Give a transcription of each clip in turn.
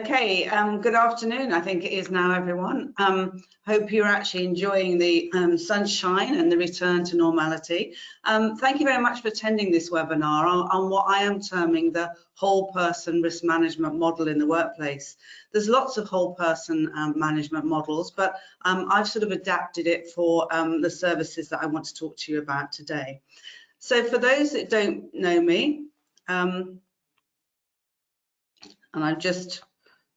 Okay, good afternoon, I think it is now, everyone. Hope you're actually enjoying the sunshine and the return to normality. Thank you very much for attending this webinar on what I am terming the whole person risk management model in the workplace. There's lots of whole person management models, but I've sort of adapted it for the services that I want to talk to you about today. So for those that don't know me, and I just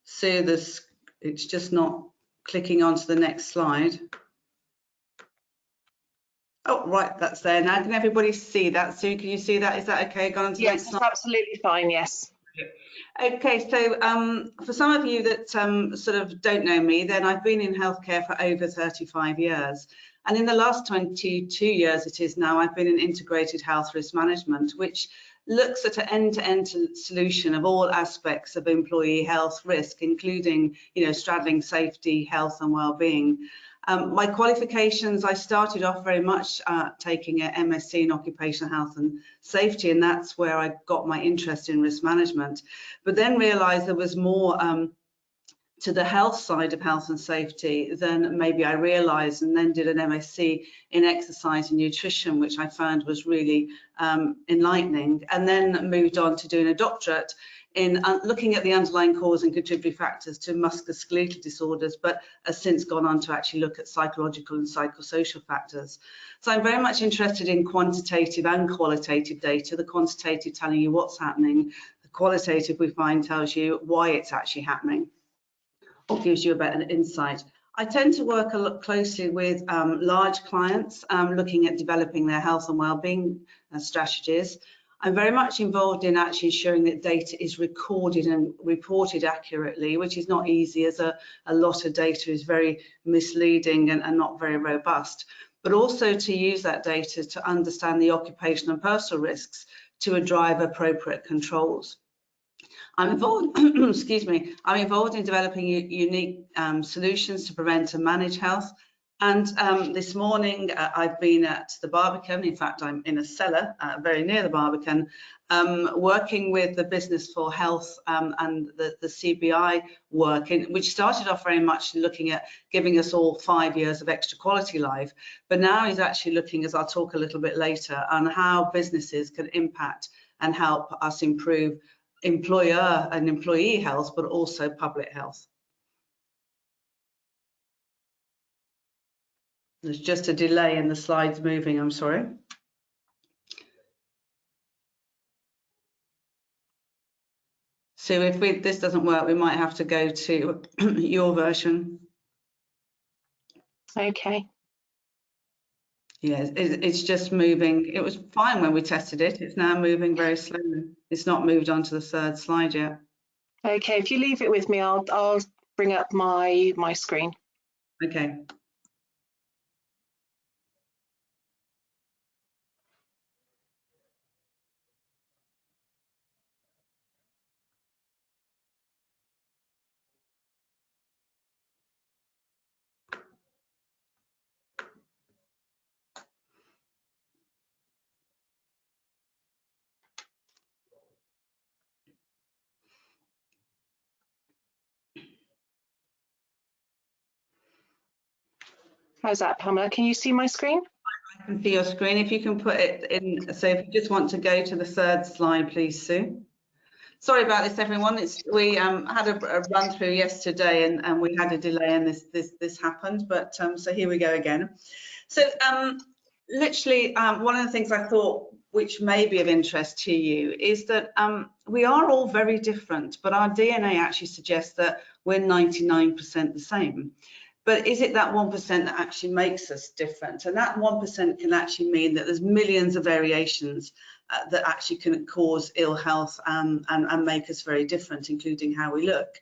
see this, it's just not clicking onto the next slide. Oh, right, that's there now. Can everybody see that? Sue, can you see that? Is that okay? Gone on to the next slide? Yes, absolutely fine, yes. Okay, so for some of you that sort of don't know me, then I've been in healthcare for over 35 years. And in the last 22 years it is now, I've been in integrated health risk management, which looks at an end-to-end solution of all aspects of employee health risk, including, straddling safety, health and well-being. My qualifications, I started off very much taking an MSc in occupational health and safety, and that's where I got my interest in risk management, but then realized there was more to the health side of health and safety than maybe I realized, and then did an MSc in exercise and nutrition, which I found was really enlightening, and then moved on to doing a doctorate in looking at the underlying cause and contributory factors to musculoskeletal disorders, but has since gone on to actually look at psychological and psychosocial factors. So I'm very much interested in quantitative and qualitative data, the quantitative telling you what's happening, the qualitative we find tells you why it's actually happening, or gives you a better insight. I tend to work a lot closely with large clients looking at developing their health and well-being strategies. I'm very much involved in actually ensuring that data is recorded and reported accurately, which is not easy, as a lot of data is very misleading and not very robust, but also to use that data to understand the occupational and personal risks to drive appropriate controls. I'm involved, excuse me, I'm involved in developing unique solutions to prevent and manage health. And this morning I've been at the Barbican. In fact, I'm in a cellar very near the Barbican, working with the Business for Health and the CBI work, which started off very much looking at giving us all 5 years of extra quality life, but now is actually looking, as I'll talk a little bit later, on how businesses can impact and help us improve employer and employee health, but also public health. There's just a delay in the slides moving, I'm sorry. So if this doesn't work, we might have to go to your version. Okay. Yeah, it's just moving. It was fine when we tested it. It's now moving very slowly. It's not moved on to the third slide yet. Okay, if you leave it with me, I'll bring up my screen. Okay. How's that, Pamela? Can you see my screen? I can see your screen. If you can put it in, so if you just want to go to the third slide, please, Sue. Sorry about this, everyone. We had a run through yesterday, and we had a delay, and this happened. But so here we go again. So literally, one of the things I thought which may be of interest to you is that we are all very different, but our DNA actually suggests that we're 99% the same. But is it that 1% that actually makes us different? And that 1% can actually mean that there's millions of variations that actually can cause ill health and make us very different, including how we look.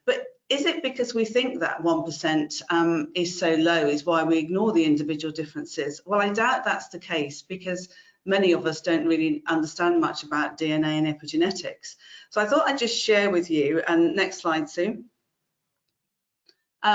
But is it because we think that 1% is so low is why we ignore the individual differences? Well, I doubt that's the case, because many of us don't really understand much about DNA and epigenetics. So I thought I'd just share with you, and next slide, Sue,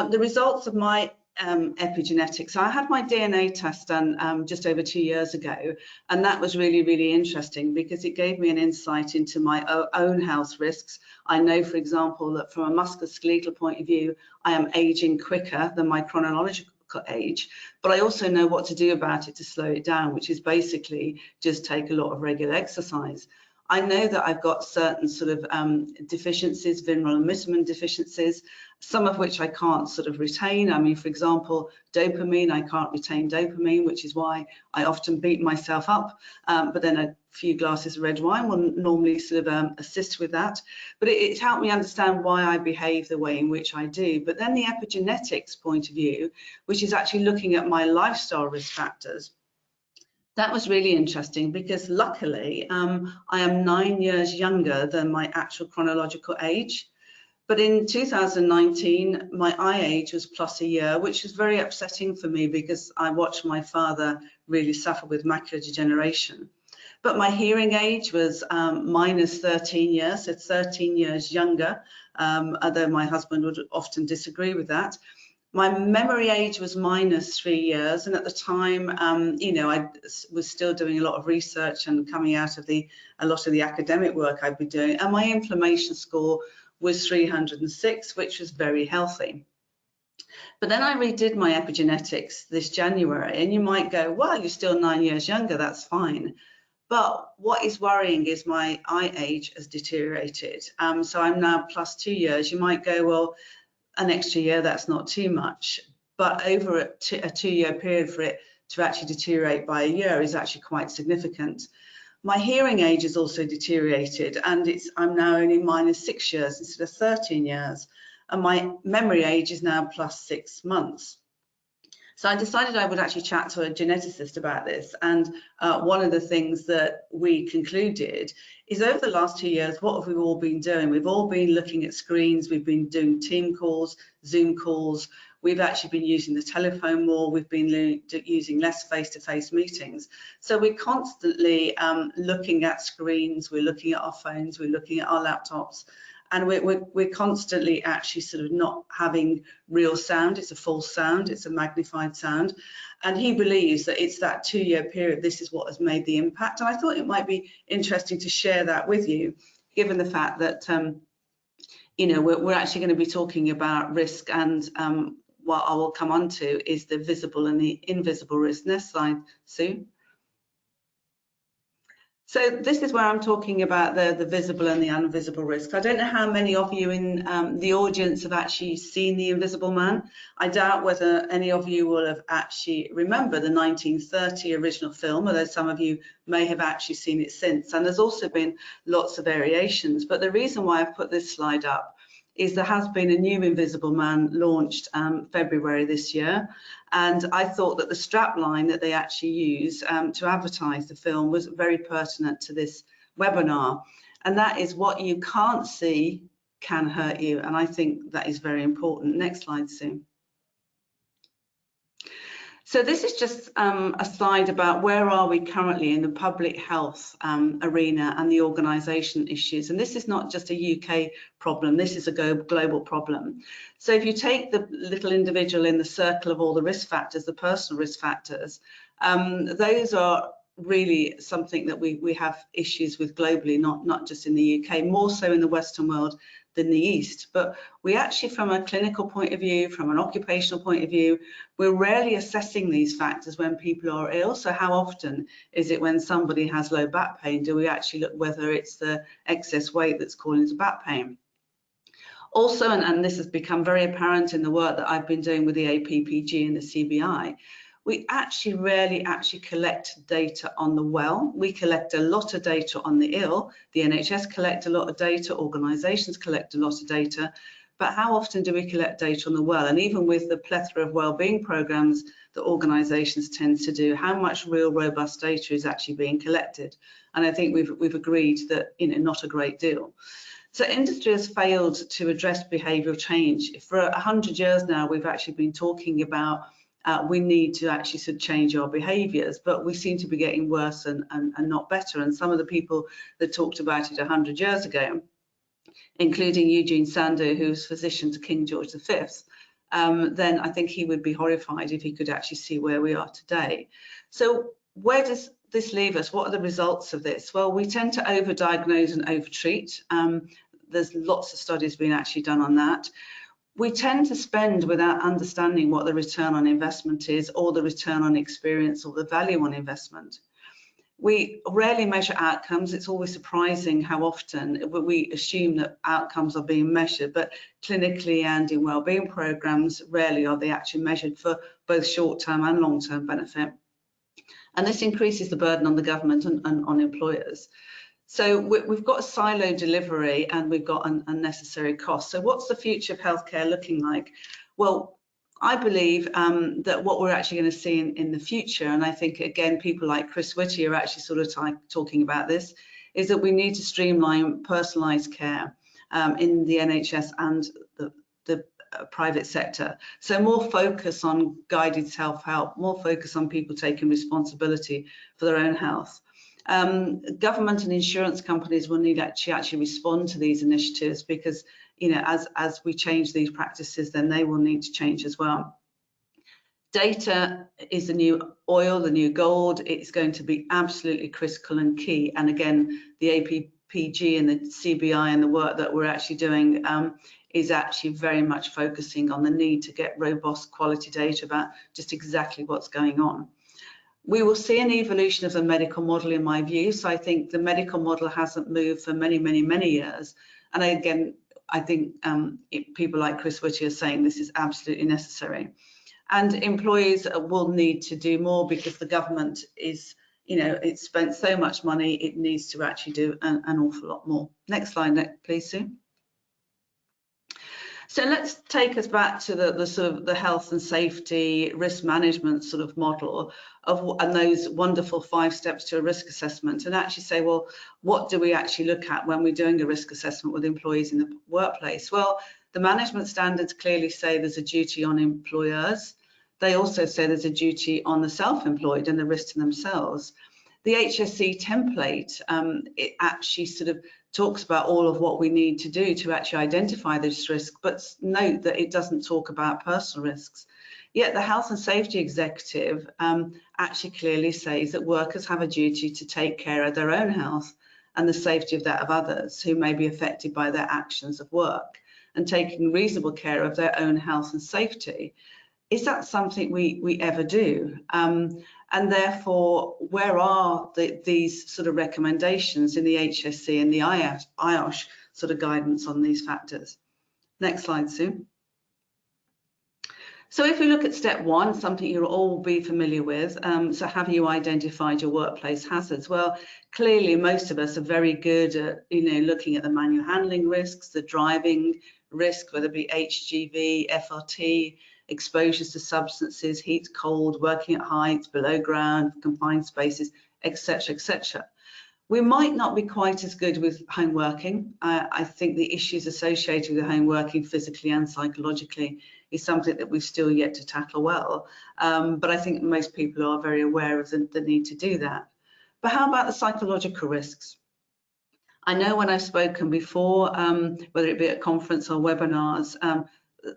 the results of my epigenetics. So I had my DNA test done just over 2 years ago, and that was really, really interesting because it gave me an insight into my own health risks. I know, for example, that from a musculoskeletal point of view, I am aging quicker than my chronological age, but I also know what to do about it to slow it down, which is basically just take a lot of regular exercise. I know that I've got certain sort of deficiencies, mineral and vitamin deficiencies, some of which I can't sort of retain. I mean, for example, dopamine, I can't retain dopamine, which is why I often beat myself up. But then a few glasses of red wine will normally sort of assist with that. But it helped me understand why I behave the way in which I do. But then the epigenetics point of view, which is actually looking at my lifestyle risk factors, that was really interesting because luckily I am 9 years younger than my actual chronological age. But in 2019, my eye age was plus a year, which was very upsetting for me because I watched my father really suffer with macular degeneration. But my hearing age was minus 13 years, so 13 years younger, although my husband would often disagree with that. My memory age was minus 3 years, and at the time, you know, I was still doing a lot of research and coming out of a lot of the academic work I'd been doing, and my inflammation score was 306, which was very healthy. But then I redid my epigenetics this January, and you might go, well, you're still 9 years younger, that's fine. But what is worrying is my eye age has deteriorated. So I'm now plus 2 years. You might go, well, an extra year, that's not too much, but over a 2-year period for it to actually deteriorate by a year is actually quite significant. My hearing age has also deteriorated, and I'm now only minus 6 years instead of 13 years, and my memory age is now plus 6 months. So I decided I would actually chat to a geneticist about this, and one of the things that we concluded is over the last 2 years, what have we all been doing? We've all been looking at screens, we've been doing team calls, Zoom calls, we've actually been using the telephone more, we've been using less face-to-face meetings. So we're constantly looking at screens, we're looking at our phones, we're looking at our laptops, and we're constantly actually sort of not having real sound. It's a false sound, it's a magnified sound. And he believes that it's that 2-year period, this is what has made the impact. And I thought it might be interesting to share that with you, given the fact that, you know, we're actually going to be talking about risk, and what I will come on to is the visible and the invisible risk. Next slide, Sue. So this is where I'm talking about the visible and the invisible risks. I don't know how many of you in the audience have actually seen The Invisible Man. I doubt whether any of you will have actually remember the 1930 original film, although some of you may have actually seen it since. And there's also been lots of variations. But the reason why I've put this slide up is there has been a new Invisible Man launched February this year. And I thought that the strap line that they actually use to advertise the film was very pertinent to this webinar. And that is, what you can't see can hurt you. And I think that is very important. Next slide, Sue. So this is just a slide about where are we currently in the public health arena and the organisation issues. And this is not just a UK problem, this is a global problem. So if you take the little individual in the circle of all the risk factors, the personal risk factors, those are really something that we have issues with globally, not just in the UK, more so in the Western world than the East. But we actually, from a clinical point of view, from an occupational point of view, we're rarely assessing these factors when people are ill. So how often is it when somebody has low back pain, do we actually look whether it's the excess weight that's causing the back pain? Also, and this has become very apparent in the work that I've been doing with the APPG and the CBI, we actually rarely collect data on the well. We collect a lot of data on the ill. The NHS collect a lot of data, organisations collect a lot of data, but how often do we collect data on the well? And even with the plethora of wellbeing programmes that organisations tend to do, how much real robust data is actually being collected? And I think we've agreed that, you know, not a great deal. So industry has failed to address behavioural change. For 100 years now, we've actually been talking about we need to actually sort of change our behaviours, but we seem to be getting worse and not better. And some of the people that talked about it 100 years ago, including Eugene Sandow, who's physician to King George V, then I think he would be horrified if he could actually see where we are today. So where does this leave us? What are the results of this? Well, we tend to overdiagnose and overtreat. There's lots of studies being actually done on that. We tend to spend without understanding what the return on investment is, or the return on experience, or the value on investment. We rarely measure outcomes. It's always surprising how often we assume that outcomes are being measured, but clinically and in wellbeing programs, rarely are they actually measured for both short-term and long-term benefit. And this increases the burden on the government and on employers. So we've got a silo delivery, and we've got unnecessary costs. So what's the future of healthcare looking like? Well, I believe that what we're actually going to see in the future, and I think, again, people like Chris Whitty are actually sort of talking about this, is that we need to streamline personalised care in the NHS and the private sector. So more focus on guided self-help, more focus on people taking responsibility for their own health. Government and insurance companies will need to actually respond to these initiatives, because, you know, as we change these practices, then they will need to change as well. Data is the new oil, the new gold. It's going to be absolutely critical and key. And again, the APPG and the CBI and the work that we're actually doing is actually very much focusing on the need to get robust quality data about just exactly what's going on. We will see an evolution of the medical model, in my view. So I think the medical model hasn't moved for many, many, many years. And again, I think people like Chris Whitty are saying this is absolutely necessary. And employees will need to do more, because the government is, you know, it's spent so much money, it needs to actually do an awful lot more. Next slide, please, Sue. So let's take us back to the sort of the health and safety risk management sort of model and those wonderful 5 steps to a risk assessment, and actually say, well, what do we actually look at when we're doing a risk assessment with employees in the workplace? Well, the management standards clearly say there's a duty on employers. They also say there's a duty on the self-employed and the risk to themselves. The HSE template, it actually sort of talks about all of what we need to do to actually identify this risk, but note that it doesn't talk about personal risks. Yet the health and safety executive actually clearly says that workers have a duty to take care of their own health and the safety of that of others who may be affected by their actions of work, and taking reasonable care of their own health and safety. Is that something we ever do? And therefore, where are these sort of recommendations in the HSE and the IOSH sort of guidance on these factors? Next slide, Sue. So if we look at step 1, something you'll all be familiar with, so have you identified your workplace hazards? Well, clearly most of us are very good at, you know, looking at the manual handling risks, the driving risk, whether it be HGV, FRT, exposures to substances, heat, cold, working at heights, below ground, confined spaces, etc., etc. We might not be quite as good with home working. I think the issues associated with home working physically and psychologically is something that we've still yet to tackle well. But I think most people are very aware of the need to do that. But how about the psychological risks? I know when I've spoken before, whether it be at conference or webinars,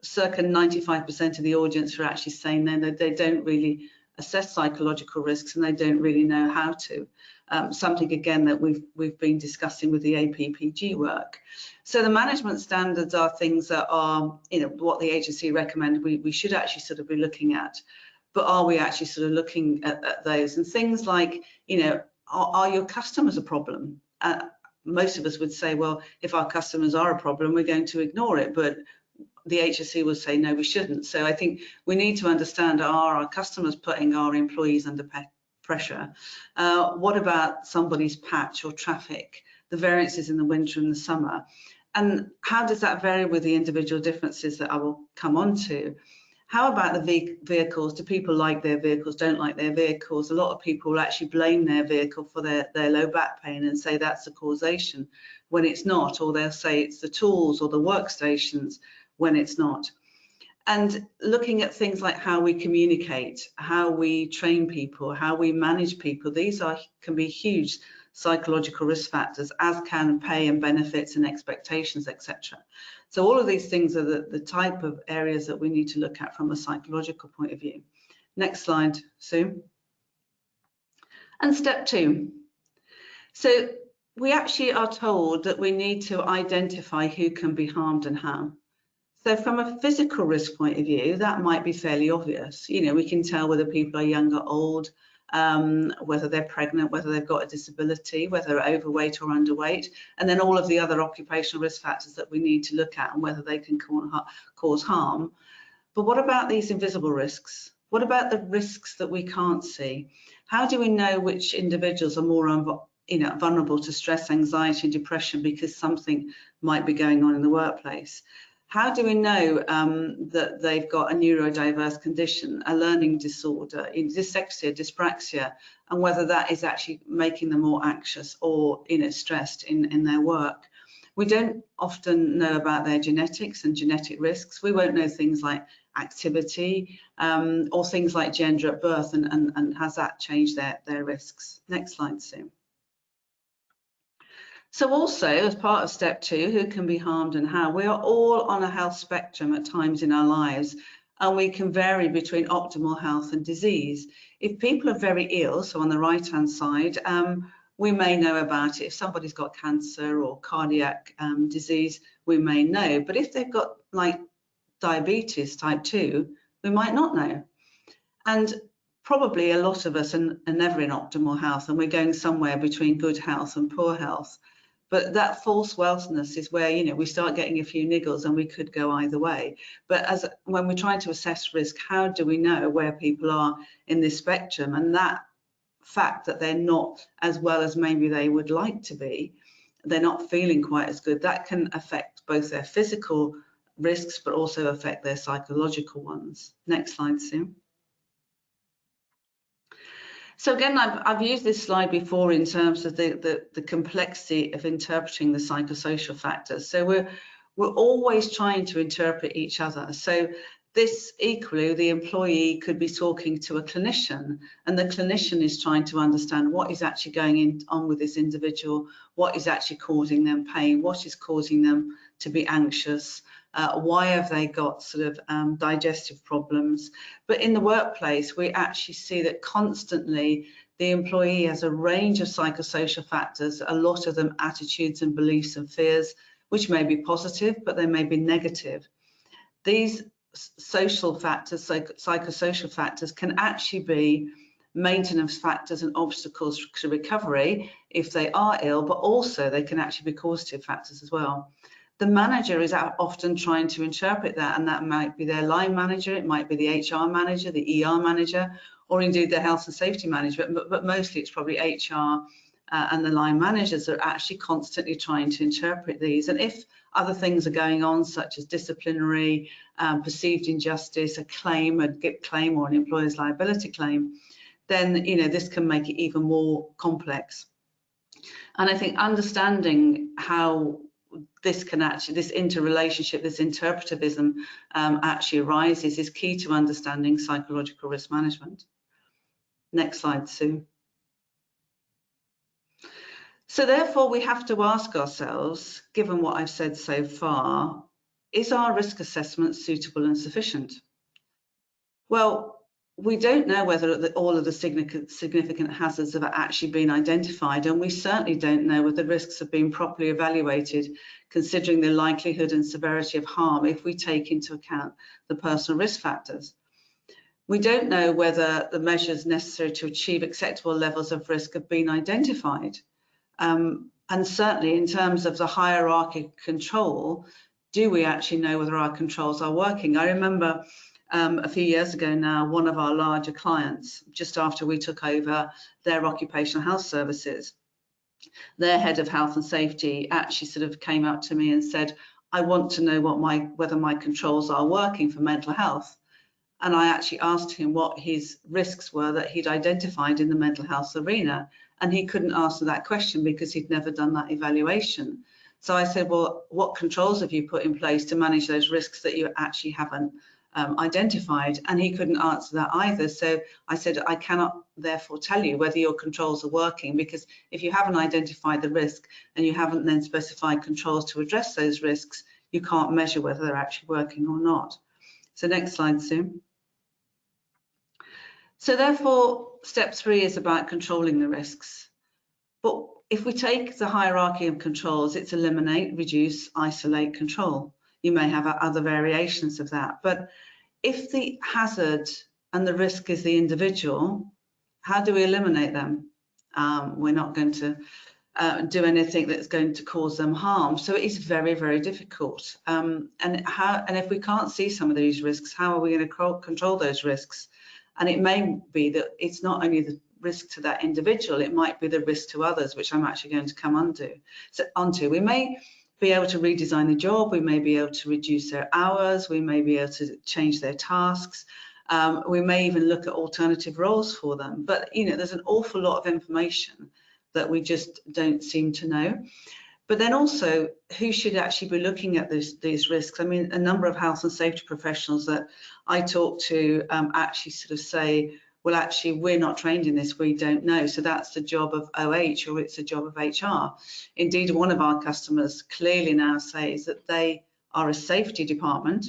circa 95% of the audience are actually saying that they don't really assess psychological risks, and they don't really know how to. Something again that we've been discussing with the APPG work. So the management standards are things that are, you know, what the HSE recommend we should actually sort of be looking at. But are we actually sort of looking at those? And things like, you know, are your customers a problem? Most of us would say, well, if our customers are a problem, we're going to ignore it. But the HSE will say, no, we shouldn't. So I think we need to understand, are our customers putting our employees under pressure? What about somebody's patch or traffic, the variances in the winter and the summer? And how does that vary with the individual differences that I will come on to? How about the vehicles? Do people like their vehicles, don't like their vehicles? A lot of people will actually blame their vehicle for their low back pain and say that's the causation when it's not, or they'll say it's the tools or the workstations when it's not. And looking at things like how we communicate, how we train people, how we manage people, these can be huge psychological risk factors, as can pay and benefits and expectations, etc. So all of these things are the type of areas that we need to look at from a psychological point of view. Next slide, Sue. And step 2. So we actually are told that we need to identify who can be harmed and how. So from a physical risk point of view, that might be fairly obvious. You know, we can tell whether people are young or old, whether they're pregnant, whether they've got a disability, whether they're overweight or underweight, and then all of the other occupational risk factors that we need to look at and whether they can cause harm. But what about these invisible risks? What about the risks that we can't see? How do we know which individuals are more vulnerable to stress, anxiety, and depression because something might be going on in the workplace? How do we know that they've got a neurodiverse condition, a learning disorder, dyslexia, dyspraxia, and whether that is actually making them more anxious or stressed in their work? We don't often know about their genetics and genetic risks. We won't know things like activity or things like gender at birth, and has that changed their risks? Next slide, Sue. So also, as part of step 2, who can be harmed and how, we are all on a health spectrum at times in our lives, and we can vary between optimal health and disease. If people are very ill, so on the right-hand side, we may know about it. If somebody's got cancer or cardiac disease, we may know. But if they've got like diabetes type 2, we might not know. And probably a lot of us are never in optimal health, and we're going somewhere between good health and poor health. But that false wellness is where, we start getting a few niggles and we could go either way. But when we're trying to assess risk, how do we know where people are in this spectrum? And that fact that they're not as well as maybe they would like to be, they're not feeling quite as good, that can affect both their physical risks, but also affect their psychological ones. Next slide, Sue. So again, I've used this slide before in terms of the complexity of interpreting the psychosocial factors. So we're always trying to interpret each other. So this equally, the employee could be talking to a clinician, and the clinician is trying to understand what is actually going on with this individual, what is actually causing them pain, what is causing them to be anxious, why have they got sort of digestive problems. But in the workplace, we actually see that constantly the employee has a range of psychosocial factors, a lot of them attitudes and beliefs and fears, which may be positive, but they may be negative. These social factors, psychosocial factors, can actually be maintenance factors and obstacles to recovery if they are ill, but also they can actually be causative factors as well. The manager is often trying to interpret that, and that might be their line manager, it might be the HR manager, the ER manager, or indeed the health and safety manager, but mostly it's probably HR and the line managers are actually constantly trying to interpret these. And if other things are going on, such as disciplinary, perceived injustice, a claim, a GIP claim, or an employer's liability claim, then this can make it even more complex. And I think understanding how this interrelationship, this interpretivism actually arises is key to understanding psychological risk management. Next slide, Sue. So therefore, we have to ask ourselves, given what I've said so far, is our risk assessment suitable and sufficient? Well, we don't know whether all of the significant hazards have actually been identified, and we certainly don't know whether risks have been properly evaluated, considering the likelihood and severity of harm if we take into account the personal risk factors. We don't know whether the measures necessary to achieve acceptable levels of risk have been identified. And certainly in terms of the hierarchy control, do we actually know whether our controls are working? I remember a few years ago now, one of our larger clients, just after we took over their occupational health services, their head of health and safety actually sort of came up to me and said, I want to know whether my controls are working for mental health. And I actually asked him what his risks were that he'd identified in the mental health arena. And he couldn't answer that question because he'd never done that evaluation. So I said, well, what controls have you put in place to manage those risks that you actually haven't identified? And he couldn't answer that either. So I said, I cannot therefore tell you whether your controls are working, because if you haven't identified the risk and you haven't then specified controls to address those risks, you can't measure whether they're actually working or not. So next slide, Sue. So therefore, step 3 is about controlling the risks. But if we take the hierarchy of controls, it's eliminate, reduce, isolate, control. You may have other variations of that. But if the hazard and the risk is the individual, how do we eliminate them? We're not going to do anything that's going to cause them harm. So it is very, very difficult. And if we can't see some of these risks, how are we going to control those risks? And it may be that it's not only the risk to that individual, it might be the risk to others, which I'm actually going to come onto. We may be able to redesign the job, we may be able to reduce their hours, we may be able to change their tasks, we may even look at alternative roles for them. But there's an awful lot of information that we just don't seem to know. But then also, who should actually be looking at these risks? I mean, a number of health and safety professionals that I talk to actually sort of say, well, actually, we're not trained in this, we don't know. So that's the job of OH, or it's the job of HR. Indeed, one of our customers clearly now says that they are a safety department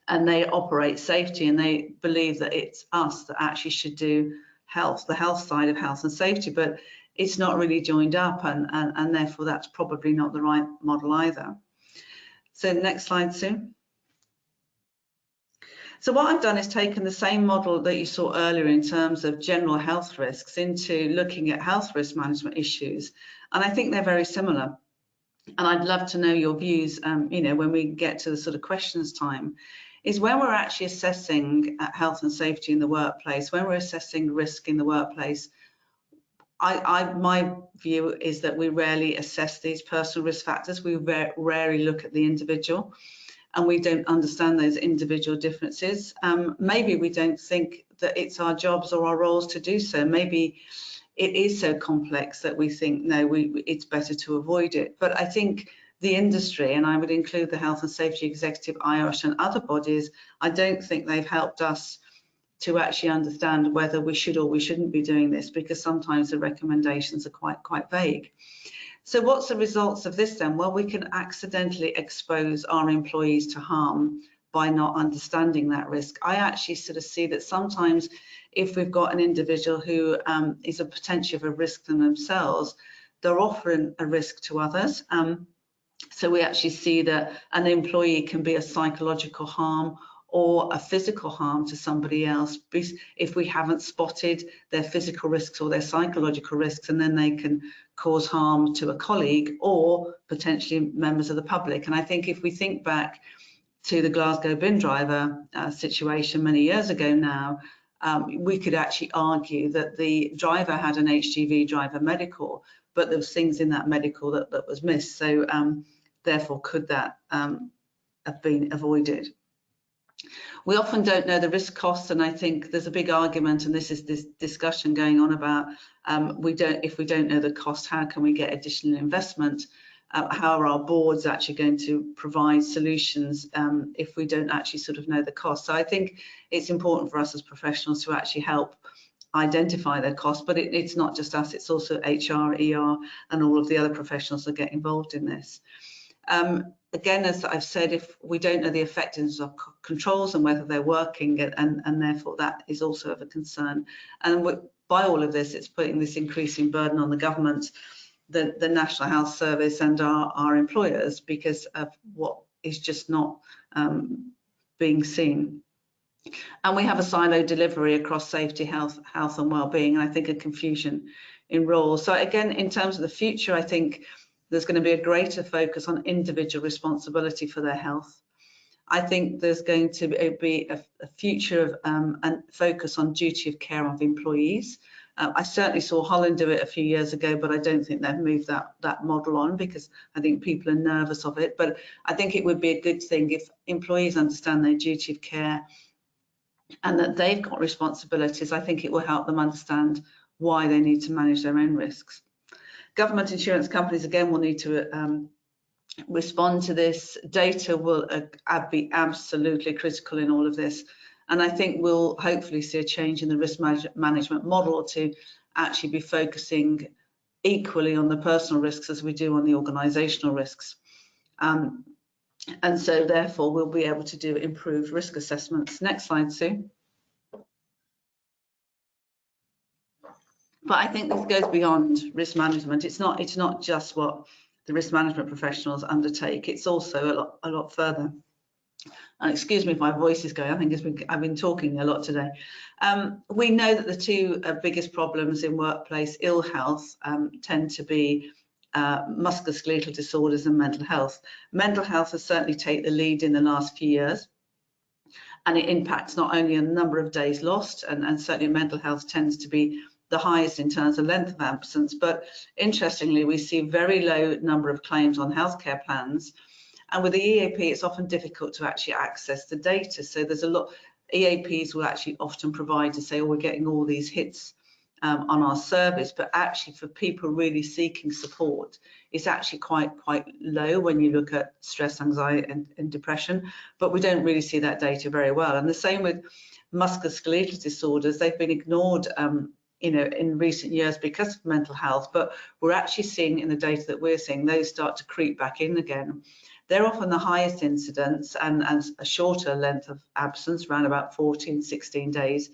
and they operate safety, and they believe that it's us that actually should do health, the health side of health and safety, but it's not really joined up, and therefore that's probably not the right model either. So next slide, Sue. So what I've done is taken the same model that you saw earlier in terms of general health risks into looking at health risk management issues, and I think they're very similar. And I'd love to know your views, when we get to the sort of questions time, is when we're actually assessing health and safety in the workplace, when we're assessing risk in the workplace, my view is that we rarely assess these personal risk factors. We rarely look at the individual, and we don't understand those individual differences. Maybe we don't think that it's our jobs or our roles to do so. Maybe it is so complex that we think, no, it's better to avoid it. But I think the industry, and I would include the Health and Safety Executive, IOSH and other bodies, I don't think they've helped us to actually understand whether we should or we shouldn't be doing this, because sometimes the recommendations are quite vague. So what's the results of this then? Well, we can accidentally expose our employees to harm by not understanding that risk. I actually sort of see that sometimes if we've got an individual who is a potential of a risk to themselves, they're offering a risk to others. So we actually see that an employee can be a psychological harm or a physical harm to somebody else if we haven't spotted their physical risks or their psychological risks, and then they can cause harm to a colleague or potentially members of the public. And I think if we think back to the Glasgow bin driver situation many years ago now, we could actually argue that the driver had an HGV driver medical, but there was things in that medical that was missed. So therefore, could that have been avoided? We often don't know the risk costs, and I think there's a big argument, and this is this discussion going on about if we don't know the cost, how can we get additional investment? How are our boards actually going to provide solutions if we don't actually sort of know the cost? So I think it's important for us as professionals to actually help identify their costs, but it's not just us, it's also HR, ER, and all of the other professionals that get involved in this. Again, as I've said, if we don't know the effectiveness of controls and whether they're working, and therefore that is also of a concern. And by all of this, it's putting this increasing burden on the government, the National Health Service and our employers, because of what is just not being seen. And we have a siloed delivery across safety, health and well-being, and I think a confusion in roles. So again, in terms of the future, I think there's going to be a greater focus on individual responsibility for their health. I think there's going to be a future of and focus on duty of care of employees. I certainly saw Holland do it a few years ago, but I don't think they've moved that model on, because I think people are nervous of it. But I think it would be a good thing if employees understand their duty of care and that they've got responsibilities. I think it will help them understand why they need to manage their own risks. Government insurance companies, again, will need to respond to this. Data will be absolutely critical in all of this. And I think we'll hopefully see a change in the risk management model to actually be focusing equally on the personal risks as we do on the organisational risks. And so therefore we'll be able to do improved risk assessments. Next slide, Sue. But I think this goes beyond risk management. It's not just what the risk management professionals undertake. It's also a lot further. And excuse me if my voice is going. I think I've been talking a lot today. We know that the two biggest problems in workplace ill health tend to be musculoskeletal disorders and mental health. Mental health has certainly taken the lead in the last few years, and it impacts not only on the number of days lost, and certainly mental health tends to be the highest in terms of length of absence, but interestingly we see very low number of claims on healthcare plans. And with the EAP, it's often difficult to actually access the data. So there's a lot, EAPs will actually often provide to say, oh, we're getting all these hits on our service, but actually for people really seeking support, it's actually quite low when you look at stress, anxiety and depression, but we don't really see that data very well. And the same with musculoskeletal disorders. They've been ignored in recent years because of mental health, but we're actually seeing in the data that we're seeing, those start to creep back in again. They're often the highest incidence and a shorter length of absence, around about 14, 16 days.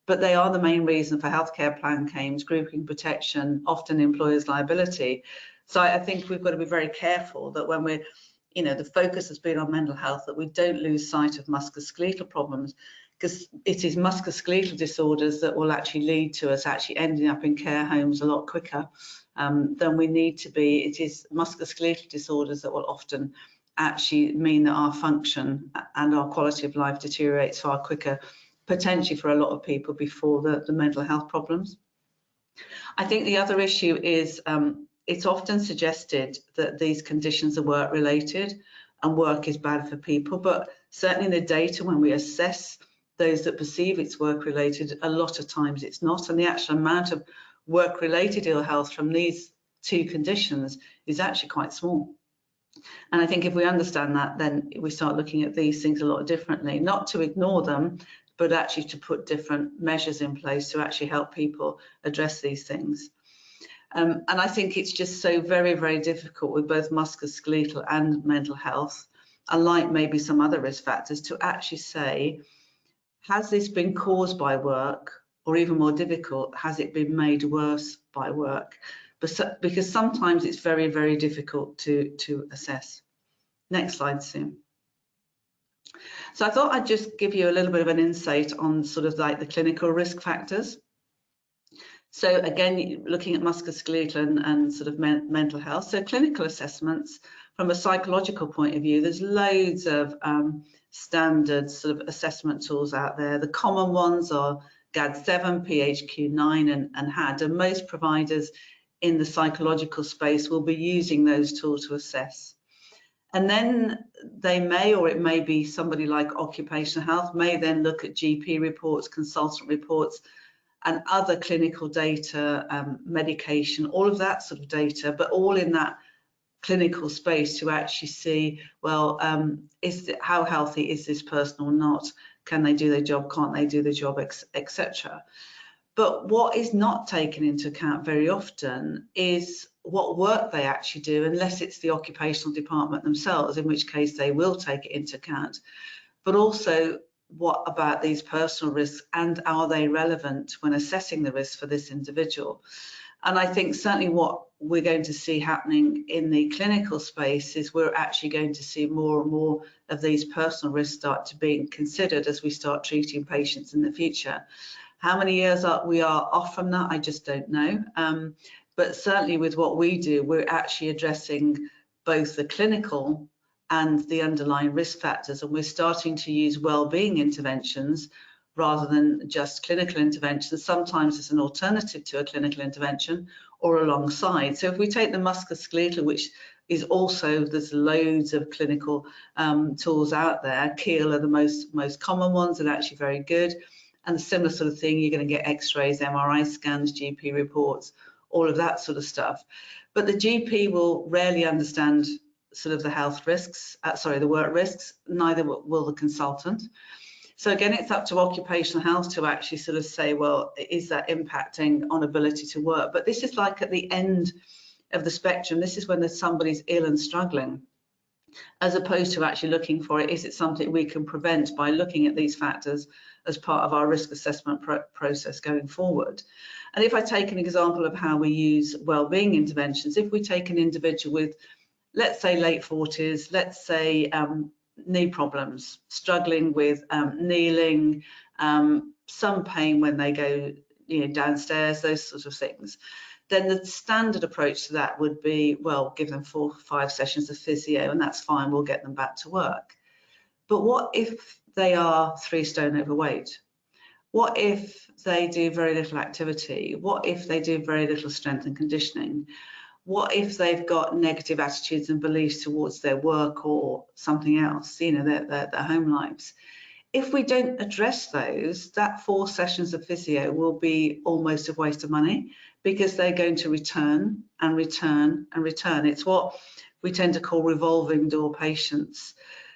But they are the main reason for healthcare plan claims, grouping protection, often employers' liability. So I think we've got to be very careful that when we're, the focus has been on mental health, that we don't lose sight of musculoskeletal problems, because it is musculoskeletal disorders that will actually lead to us actually ending up in care homes a lot quicker than we need to be. It is musculoskeletal disorders that will often actually mean that our function and our quality of life deteriorates far quicker, potentially for a lot of people before the mental health problems. I think the other issue is it's often suggested that these conditions are work related and work is bad for people, but certainly in the data when we assess those that perceive it's work related, a lot of times it's not, and the actual amount of work-related ill health from these two conditions is actually quite small. And I think if we understand that, then we start looking at these things a lot differently, not to ignore them, but actually to put different measures in place to actually help people address these things. And I think it's just so very, very difficult with both musculoskeletal and mental health, unlike maybe some other risk factors, to actually say, has this been caused by work? Or even more difficult, has it been made worse by work? Because sometimes it's very, very difficult to assess. Next slide, Sue. So I thought I'd just give you a little bit of an insight on sort of like the clinical risk factors. So again, looking at musculoskeletal and sort of mental health. So clinical assessments from a psychological point of view, there's loads of standard sort of assessment tools out there. The common ones are GAD-7, PHQ-9 and HAD, and most providers in the psychological space will be using those tools to assess. And then they may, or it may be somebody like occupational health, may then look at GP reports, consultant reports, and other clinical data, medication, all of that sort of data, but all in that clinical space to actually see, well, how healthy is this person or not? Can they do their job? Can't they do the job, etc. But what is not taken into account very often is what work they actually do, unless it's the occupational department themselves, in which case they will take it into account. But also, what about these personal risks, and are they relevant when assessing the risk for this individual? And I think certainly what we're going to see happening in the clinical space is we're actually going to see more and more of these personal risks start to be considered as we start treating patients in the future. How many years we are off from that, I just don't know. But certainly with what we do, we're actually addressing both the clinical and the underlying risk factors, and we're starting to use well-being interventions rather than just clinical interventions, sometimes as an alternative to a clinical intervention or alongside. So if we take the musculoskeletal, which is also, there's loads of clinical tools out there. Keel are the most common ones and actually very good. And a similar sort of thing, you're going to get x-rays, MRI scans, GP reports, all of that sort of stuff. But the GP will rarely understand sort of the health risks, the work risks, neither will the consultant. So again, it's up to occupational health to actually sort of say, well, is that impacting on ability to work? But this is like at the end of the spectrum. This is when somebody's ill and struggling. as opposed to actually looking for it, is it something we can prevent by looking at these factors as part of our risk assessment process going forward. And if I take an example of how we use wellbeing interventions, if we take an individual with, let's say, late 40s, let's say knee problems, struggling with kneeling, some pain when they go downstairs, those sorts of things, then the standard approach to that would be, well, give them 4 or 5 sessions of physio and that's fine, we'll get them back to work. But what if they are 3 stone overweight? What if they do very little activity? What if they do very little strength and conditioning? What if they've got negative attitudes and beliefs towards their work or something else, their home lives? If we don't address those, that 4 sessions of physio will be almost a waste of money, because they're going to return and return and return. It's what we tend to call revolving door patients.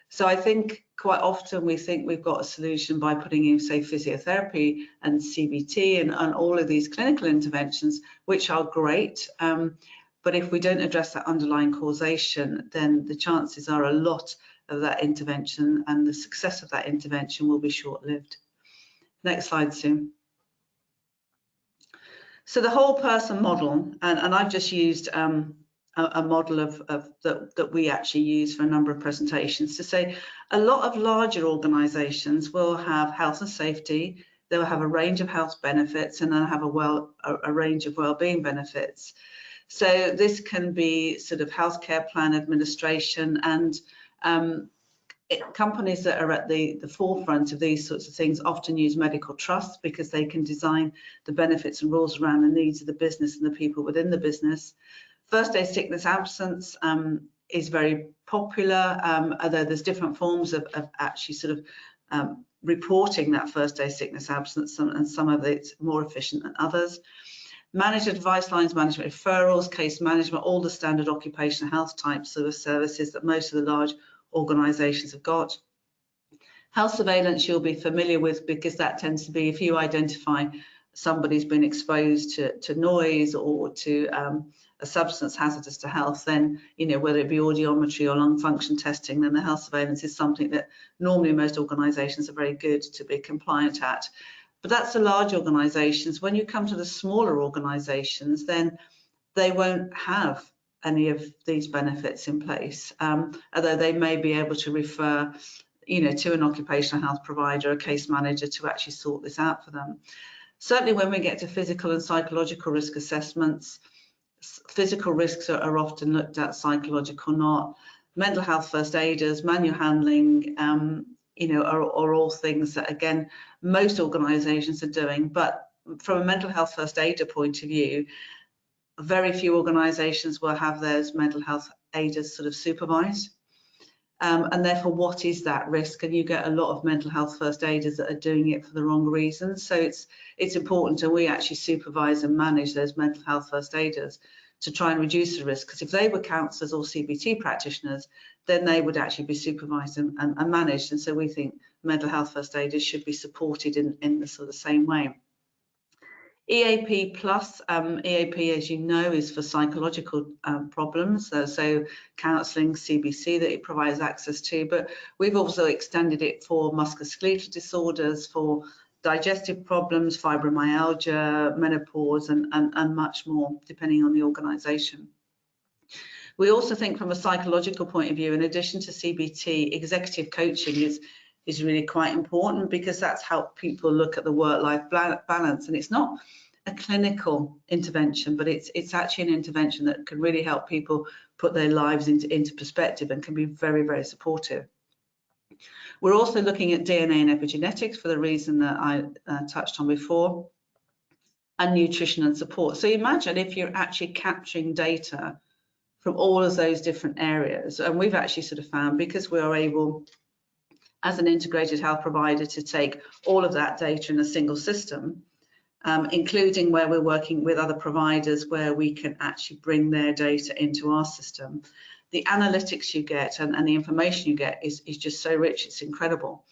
So I think quite often we think we've got a solution by putting in, say, physiotherapy and CBT and all of these clinical interventions, which are great. But if we don't address that underlying causation, then the chances are a lot of that intervention and the success of that intervention will be short-lived. Next slide, Sue. So the whole person model, and I've just used a model that we actually use for a number of presentations to say a lot of larger organisations will have health and safety, they'll have a range of health benefits, and they'll have a range of wellbeing benefits. So this can be sort of healthcare plan administration, and companies that are at the forefront of these sorts of things often use medical trusts because they can design the benefits and rules around the needs of the business and the people within the business. First aid sickness absence is very popular, although there's different forms of actually sort of reporting that first aid sickness absence, and some of it's more efficient than others. Managed advice lines, management referrals, case management, all the standard occupational health types of services that most of the large organisations have got. Health surveillance you'll be familiar with, because that tends to be if you identify somebody's been exposed to noise or to a substance hazardous to health, then whether it be audiometry or lung function testing, then the health surveillance is something that normally most organisations are very good to be compliant at. But that's the large organisations. When you come to the smaller organisations, then they won't have any of these benefits in place, although they may be able to refer to an occupational health provider, a case manager, to actually sort this out for them. Certainly when we get to physical and psychological risk assessments, physical risks are often looked at, psychological not. Mental health first aiders, manual handling, are all things that, again, most organisations are doing. But from a mental health first aider point of view, very few organisations will have those mental health aiders sort of supervised. And therefore, what is that risk? And you get a lot of mental health first aiders that are doing it for the wrong reasons. So it's important, and we actually supervise and manage those mental health first aiders to try and reduce the risk. Because if they were counsellors or CBT practitioners, then they would actually be supervised and managed. And so we think mental health first aiders should be supported in the sort of same way. EAP plus, EAP, as you know, is for psychological problems, so counselling, CBC that it provides access to, but we've also extended it for musculoskeletal disorders, for digestive problems, fibromyalgia, menopause, and much more, depending on the organisation. We also think from a psychological point of view, in addition to CBT, executive coaching is really quite important, because that's how people look at the work-life balance. And it's not a clinical intervention, but it's actually an intervention that can really help people put their lives into perspective and can be very, very supportive. We're also looking at DNA and epigenetics for the reason that I touched on before, and nutrition and support. So imagine if you're actually capturing data from all of those different areas, and we've actually sort of found, because we are able, as an integrated health provider, to take all of that data in a single system, including where we're working with other providers where we can actually bring their data into our system. The analytics you get and the information you get is just so rich, it's incredible.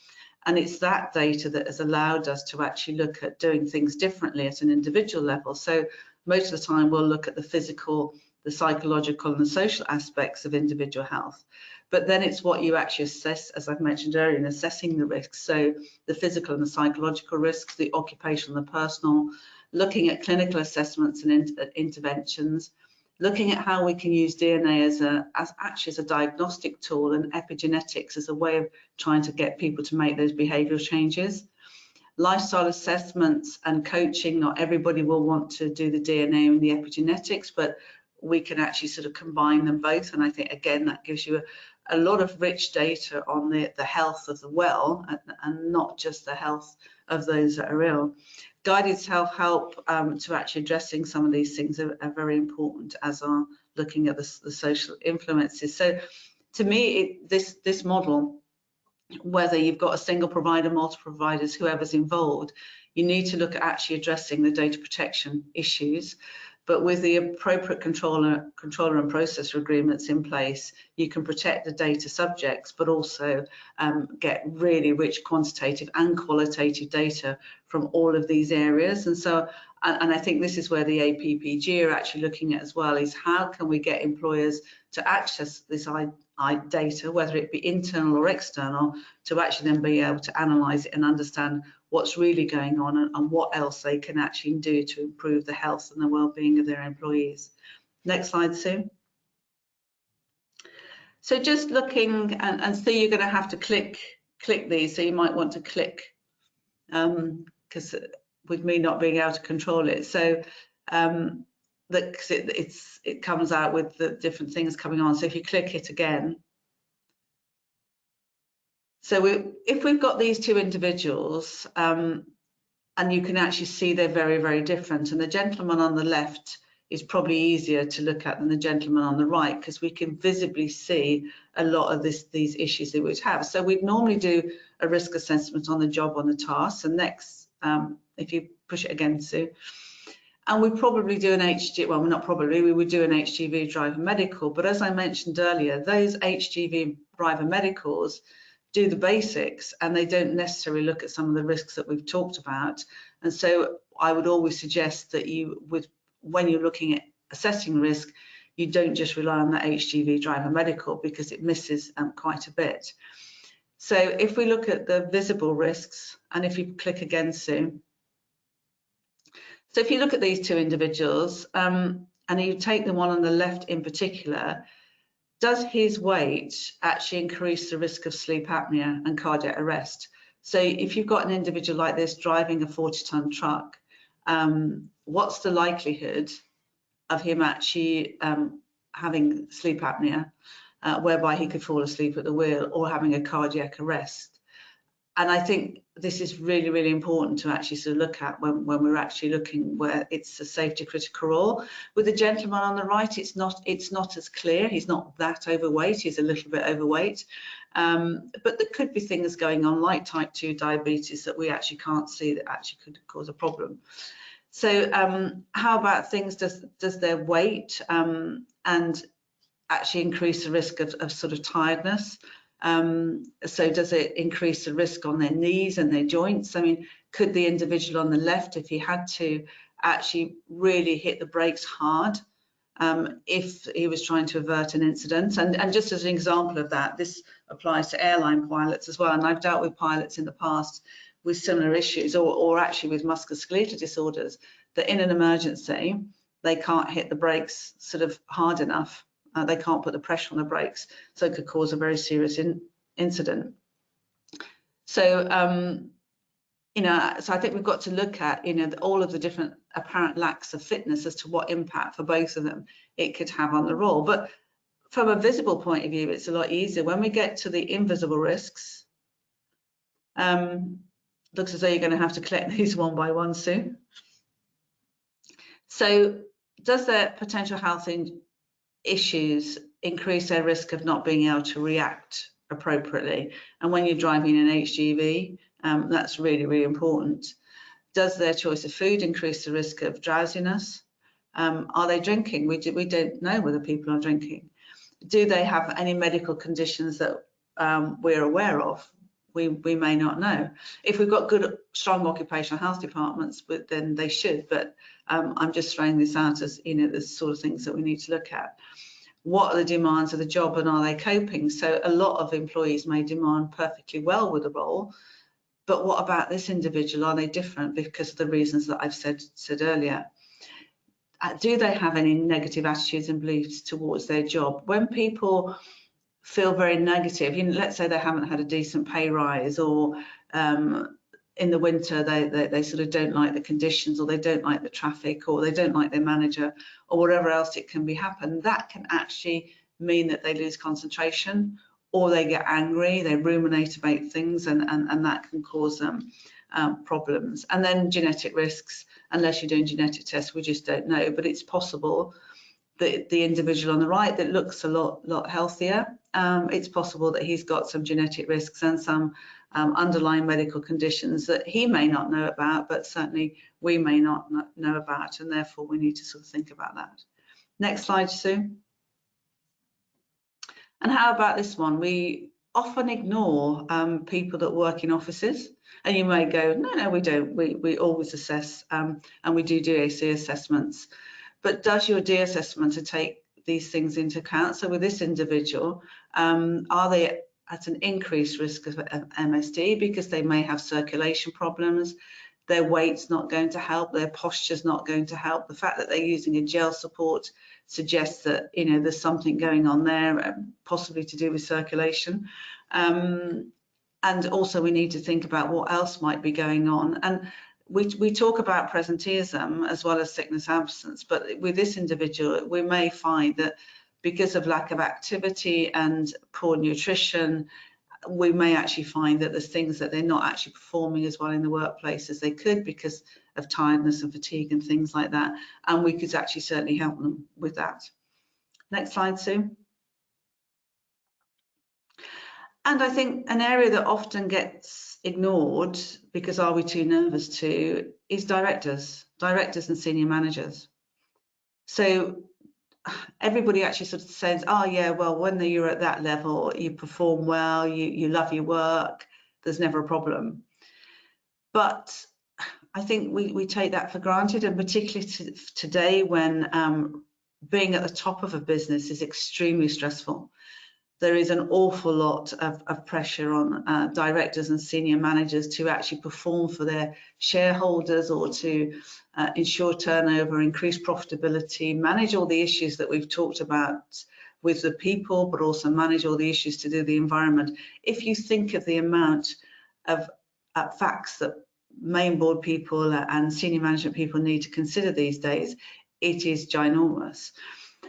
And it's that data that has allowed us to actually look at doing things differently at an individual level. So most of the time we'll look at the physical, the psychological and the social aspects of individual health. But then it's what you actually assess, as I've mentioned earlier, in assessing the risks. So the physical and the psychological risks, the occupational and the personal, looking at clinical assessments and interventions, looking at how we can use DNA as actually as a diagnostic tool, and epigenetics as a way of trying to get people to make those behavioural changes. Lifestyle assessments and coaching, not everybody will want to do the DNA and the epigenetics, but we can actually sort of combine them both. And I think, again, that gives you a lot of rich data on the health of the well, and not just the health of those that are ill. Guided self-help to actually addressing some of these things are very important, as are looking at the social influences. So to me, this model, whether you've got a single provider, multiple providers, whoever's involved, you need to look at actually addressing the data protection issues. But with the appropriate controller and processor agreements in place, you can protect the data subjects, but also get really rich quantitative and qualitative data from all of these areas. And so, and I think this is where the APPG are actually looking at as well, is how can we get employers to access this data, whether it be internal or external, to actually then be able to analyse it and understand what's really going on, and what else they can actually do to improve the health and the well-being of their employees. Next slide, Sue. So just looking, and Sue, you're going to have to click these, so you might want to click, because with me not being able to control it. So it comes out with the different things coming on. So if you click it again. So if we've got these two individuals, and you can actually see they're very, very different. And the gentleman on the left is probably easier to look at than the gentleman on the right, because we can visibly see a lot of these issues that we'd have. So we'd normally do a risk assessment on the job, on the task. And next, if you push it again, Sue. And we probably do an well, not probably, we would do an HGV driver medical. But as I mentioned earlier, those HGV driver medicals do the basics, and they don't necessarily look at some of the risks that we've talked about. And so I would always suggest that when you're looking at assessing risk, you don't just rely on the HGV driver medical, because it misses quite a bit. So if we look at the visible risks, and if you click again, Sue. So if you look at these two individuals, and you take the one on the left in particular, does his weight actually increase the risk of sleep apnea and cardiac arrest? So if you've got an individual like this driving a 40-ton truck, what's the likelihood of him actually having sleep apnea, whereby he could fall asleep at the wheel, or having a cardiac arrest? And I think this is really, really important to actually sort of look at when we're actually looking where it's a safety critical role. With the gentleman on the right, it's not as clear. He's not that overweight. He's a little bit overweight. But there could be things going on like type 2 diabetes that we actually can't see that actually could cause a problem. So how about things, does their weight and actually increase the risk of sort of tiredness? So does it increase the risk on their knees and their joints? I mean, could the individual on the left, if he had to actually really hit the brakes hard, if he was trying to avert an incident? And just as an example of that, this applies to airline pilots as well. And I've dealt with pilots in the past with similar issues, or actually with musculoskeletal disorders, that in an emergency, they can't hit the brakes sort of hard enough. They can't put the pressure on the brakes, so it could cause a very serious incident. So, so I think we've got to look at, all of the different apparent lacks of fitness as to what impact for both of them it could have on the role. But from a visible point of view, it's a lot easier. When we get to the invisible risks, looks as though you're going to have to collect these one by one, Sue. So, does their potential health issues increase their risk of not being able to react appropriately? And when you're driving an HGV, that's really, really important. Does their choice of food increase the risk of drowsiness? Are they drinking? We don't know whether people are drinking. Do they have any medical conditions that we're aware of? We may not know. If we've got good, strong occupational health departments, then they should. But I'm just throwing this out as the sort of things that we need to look at. what are the demands of the job and are they coping? So a lot of employees may demand perfectly well with the role, but what about this individual? Are they different because of the reasons that I've said earlier? Do they have any negative attitudes and beliefs towards their job? When people feel very negative, let's say they haven't had a decent pay rise, or in the winter they sort of don't like the conditions, or they don't like the traffic, or they don't like their manager, or whatever else it can be happen, that can actually mean that they lose concentration, or they get angry, they ruminate about things, and that can cause them problems. And then genetic risks, unless you're doing genetic tests, we just don't know, but it's possible that the individual on the right that looks a lot healthier, it's possible that he's got some genetic risks and some underlying medical conditions that he may not know about, but certainly we may not know about, and therefore we need to sort of think about that. Next slide, Sue. And how about this one? We often ignore people that work in offices, and you may go, no, we don't. We always assess, and we do DAC assessments. But does your D assessment to take these things into account? So with this individual, are they at an increased risk of MSD because they may have circulation problems, their weight's not going to help, their posture's not going to help, the fact that they're using a gel support suggests that there's something going on there, possibly to do with circulation. And also we need to think about what else might be going on. And we talk about presenteeism as well as sickness absence, but with this individual, we may find that because of lack of activity and poor nutrition, we may actually find that there's things that they're not actually performing as well in the workplace as they could because of tiredness and fatigue and things like that. And we could actually certainly help them with that. Next slide, Sue. And I think an area that often gets ignored because are we too nervous to is directors and senior managers. So everybody actually sort of says, oh yeah, well, when you're at that level, you perform well, you love your work, there's never a problem. But I think we take that for granted, and particularly today when being at the top of a business is extremely stressful. There is an awful lot of pressure on directors and senior managers to actually perform for their shareholders, or to ensure turnover, increase profitability, manage all the issues that we've talked about with the people, but also manage all the issues to do with the environment. If you think of the amount of facts that main board people and senior management people need to consider these days, it is ginormous.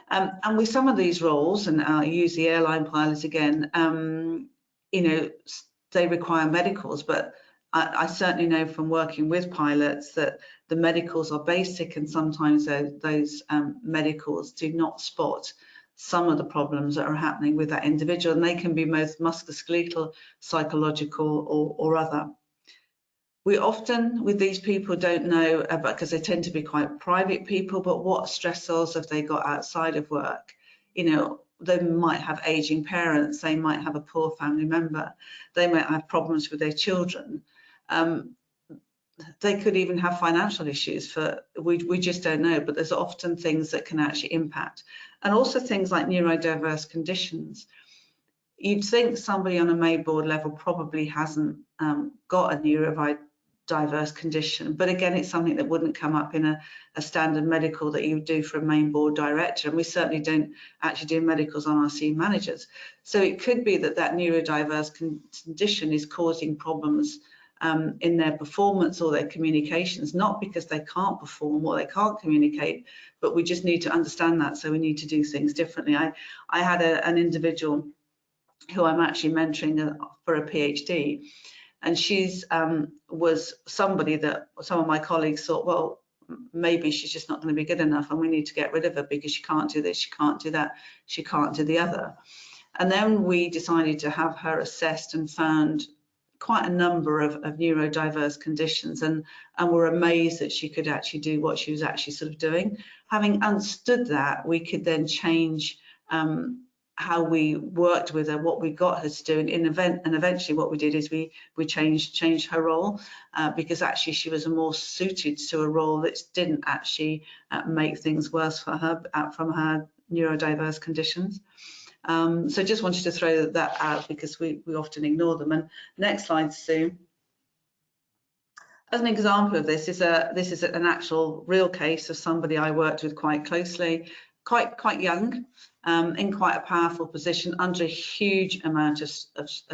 And with some of these roles, and I'll use the airline pilots again, they require medicals, but I certainly know from working with pilots that the medicals are basic, and sometimes those medicals do not spot some of the problems that are happening with that individual, and they can be both musculoskeletal, psychological, or other. We often, with these people, don't know about, because they tend to be quite private people, but what stressors have they got outside of work? They might have aging parents, they might have a poor family member, they might have problems with their children. They could even have financial issues. We just don't know, but there's often things that can actually impact. And also things like neurodiverse conditions. You'd think somebody on a main board level probably hasn't got a neurodiverse condition, but again, it's something that wouldn't come up in a standard medical that you would do for a main board director, and we certainly don't actually do medicals on our senior managers. So it could be that neurodiverse condition is causing problems in their performance or their communications, not because they can't perform or they can't communicate, but we just need to understand that, so we need to do things differently. I had an individual who I'm actually mentoring for a PhD, and she's was somebody that some of my colleagues thought, well, maybe she's just not going to be good enough and we need to get rid of her because she can't do this, she can't do that, she can't do the other. And then we decided to have her assessed and found quite a number of neurodiverse conditions, and were amazed that she could actually do what she was actually sort of doing. Having understood that, we could then change how we worked with her, what we got her to do, and eventually what we did is we changed her role because actually she was more suited to a role that didn't actually make things worse for her from her neurodiverse conditions. So just wanted to throw that out because we often ignore them. And next slide, Sue. As an example of this is an actual real case of somebody I worked with quite closely, quite young, in quite a powerful position under a huge amount of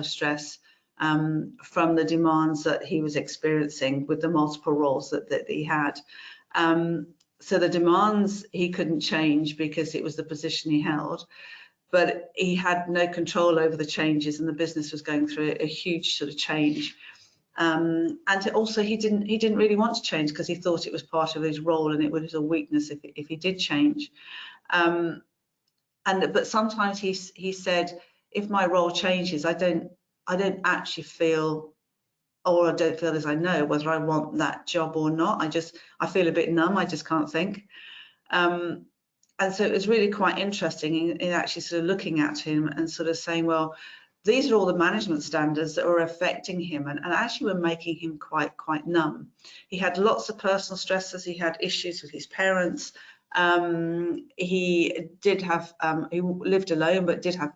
stress from the demands that he was experiencing with the multiple roles that he had. So the demands he couldn't change because it was the position he held, but he had no control over the changes, and the business was going through a huge sort of change. And also he didn't really want to change because he thought it was part of his role and it was a weakness if he did change. But sometimes he said, if my role changes, I don't actually feel, or I don't feel as I know whether I want that job or not. I feel a bit numb. I just can't think. And so it was really quite interesting in actually sort of looking at him and sort of saying, well, these are all the management standards that were affecting him and actually were making him quite numb. He had lots of personal stresses. He had issues with his parents. He did have, he lived alone, but did have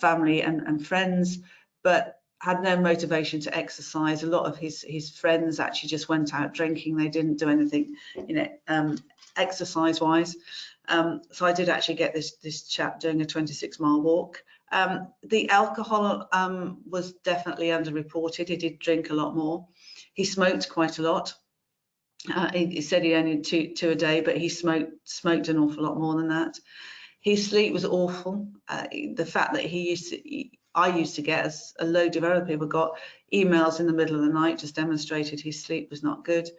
family and friends, but had no motivation to exercise. A lot of his friends actually just went out drinking. They didn't do anything, exercise-wise. So I did actually get this chap doing a 26-mile walk. The alcohol was definitely underreported. He did drink a lot more. He smoked quite a lot. He said he only two a day, but he smoked an awful lot more than that. His sleep was awful. The fact that I used to get, as a load of other people got, emails in the middle of the night just demonstrated his sleep was not good.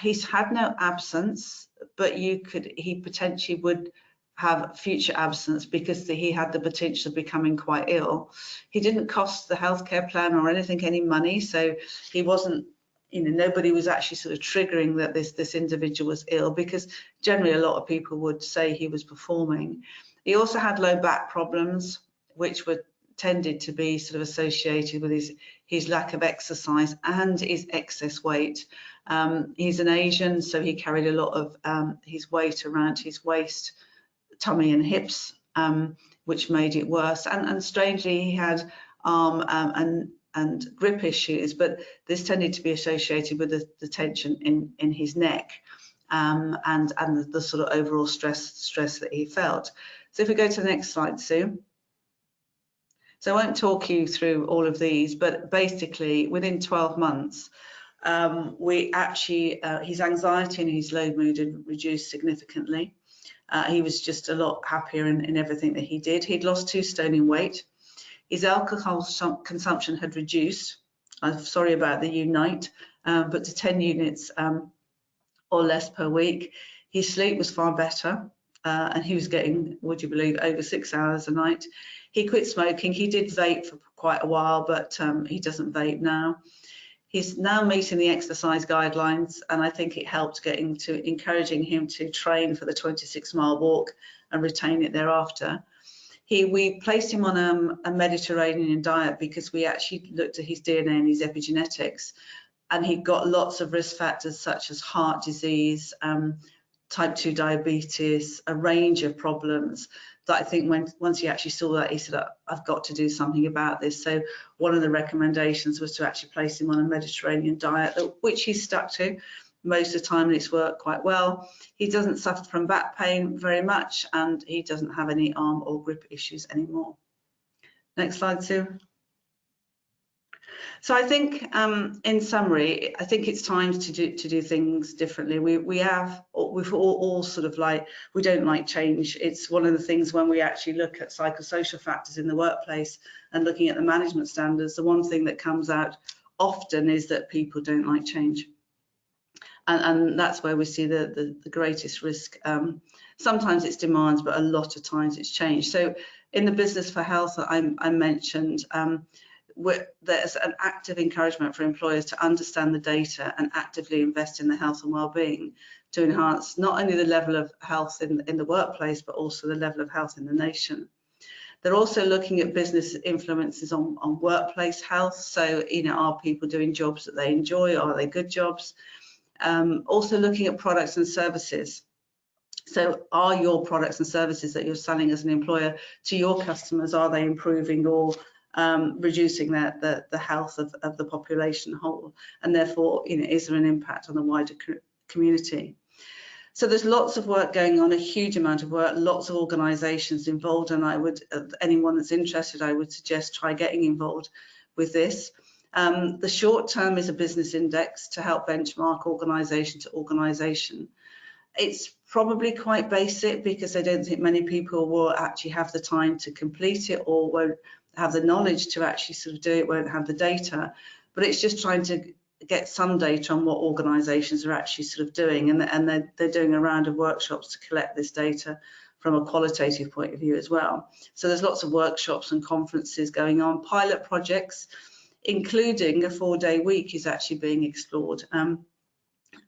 He's had no absence, but he potentially would have future absence because he had the potential of becoming quite ill. He didn't cost the healthcare plan or anything any money, so he wasn't, nobody was actually sort of triggering that this individual was ill, because generally a lot of people would say he was performing. He also had low back problems, which were tended to be sort of associated with his lack of exercise and his excess weight. He's an Asian, so he carried a lot of his weight around his waist, tummy and hips, which made it worse. And strangely, he had arm and grip issues, but this tended to be associated with the tension in his neck and the sort of overall stress that he felt. So if we go to the next slide, Sue. So I won't talk you through all of these, but basically within 12 months, his anxiety and his low mood had reduced significantly. He was just a lot happier in everything that he did. He'd lost 2 stone in weight. His alcohol consumption had reduced. I'm sorry about the unite, but to 10 units or less per week. His sleep was far better, and he was getting, would you believe, over 6 hours a night. He quit smoking. He did vape for quite a while, but he doesn't vape now. He's now meeting the exercise guidelines, and I think it helped encouraging him to train for the 26-mile walk and retain it thereafter. We placed him on a Mediterranean diet because we actually looked at his DNA and his epigenetics, and he got lots of risk factors such as heart disease, type 2 diabetes, a range of problems that I think once he actually saw that, he said, I've got to do something about this. So one of the recommendations was to actually place him on a Mediterranean diet, which he's stuck to most of the time, and it's worked quite well. He doesn't suffer from back pain very much, and he doesn't have any arm or grip issues anymore. Next slide, Sue. So I think, in summary, I think it's time to do things differently. We've all sort of we don't like change. It's one of the things when we actually look at psychosocial factors in the workplace and looking at the management standards, the one thing that comes out often is that people don't like change. And that's where we see the greatest risk. Sometimes it's demands, but a lot of times it's change. So in the business for health that I mentioned, there's an active encouragement for employers to understand the data and actively invest in the health and well-being to enhance not only the level of health in the workplace, but also the level of health in the nation. They're also looking at business influences on workplace health. So, are people doing jobs that they enjoy? Are they good jobs? Also looking at products and services. So are your products and services that you're selling as an employer to your customers, are they improving or reducing the health of the population whole? And therefore, is there an impact on the wider community? So there's lots of work going on, a huge amount of work, lots of organisations involved, and I would, anyone that's interested, I would suggest try getting involved with this. The short term is a business index to help benchmark organisation to organisation. It's probably quite basic because I don't think many people will actually have the time to complete it or won't have the knowledge to actually sort of do it, won't have the data, but it's just trying to get some data on what organisations are actually sort of doing, and they're doing a round of workshops to collect this data from a qualitative point of view as well. So there's lots of workshops and conferences going on. Pilot projects, including a 4-day week, is actually being explored. And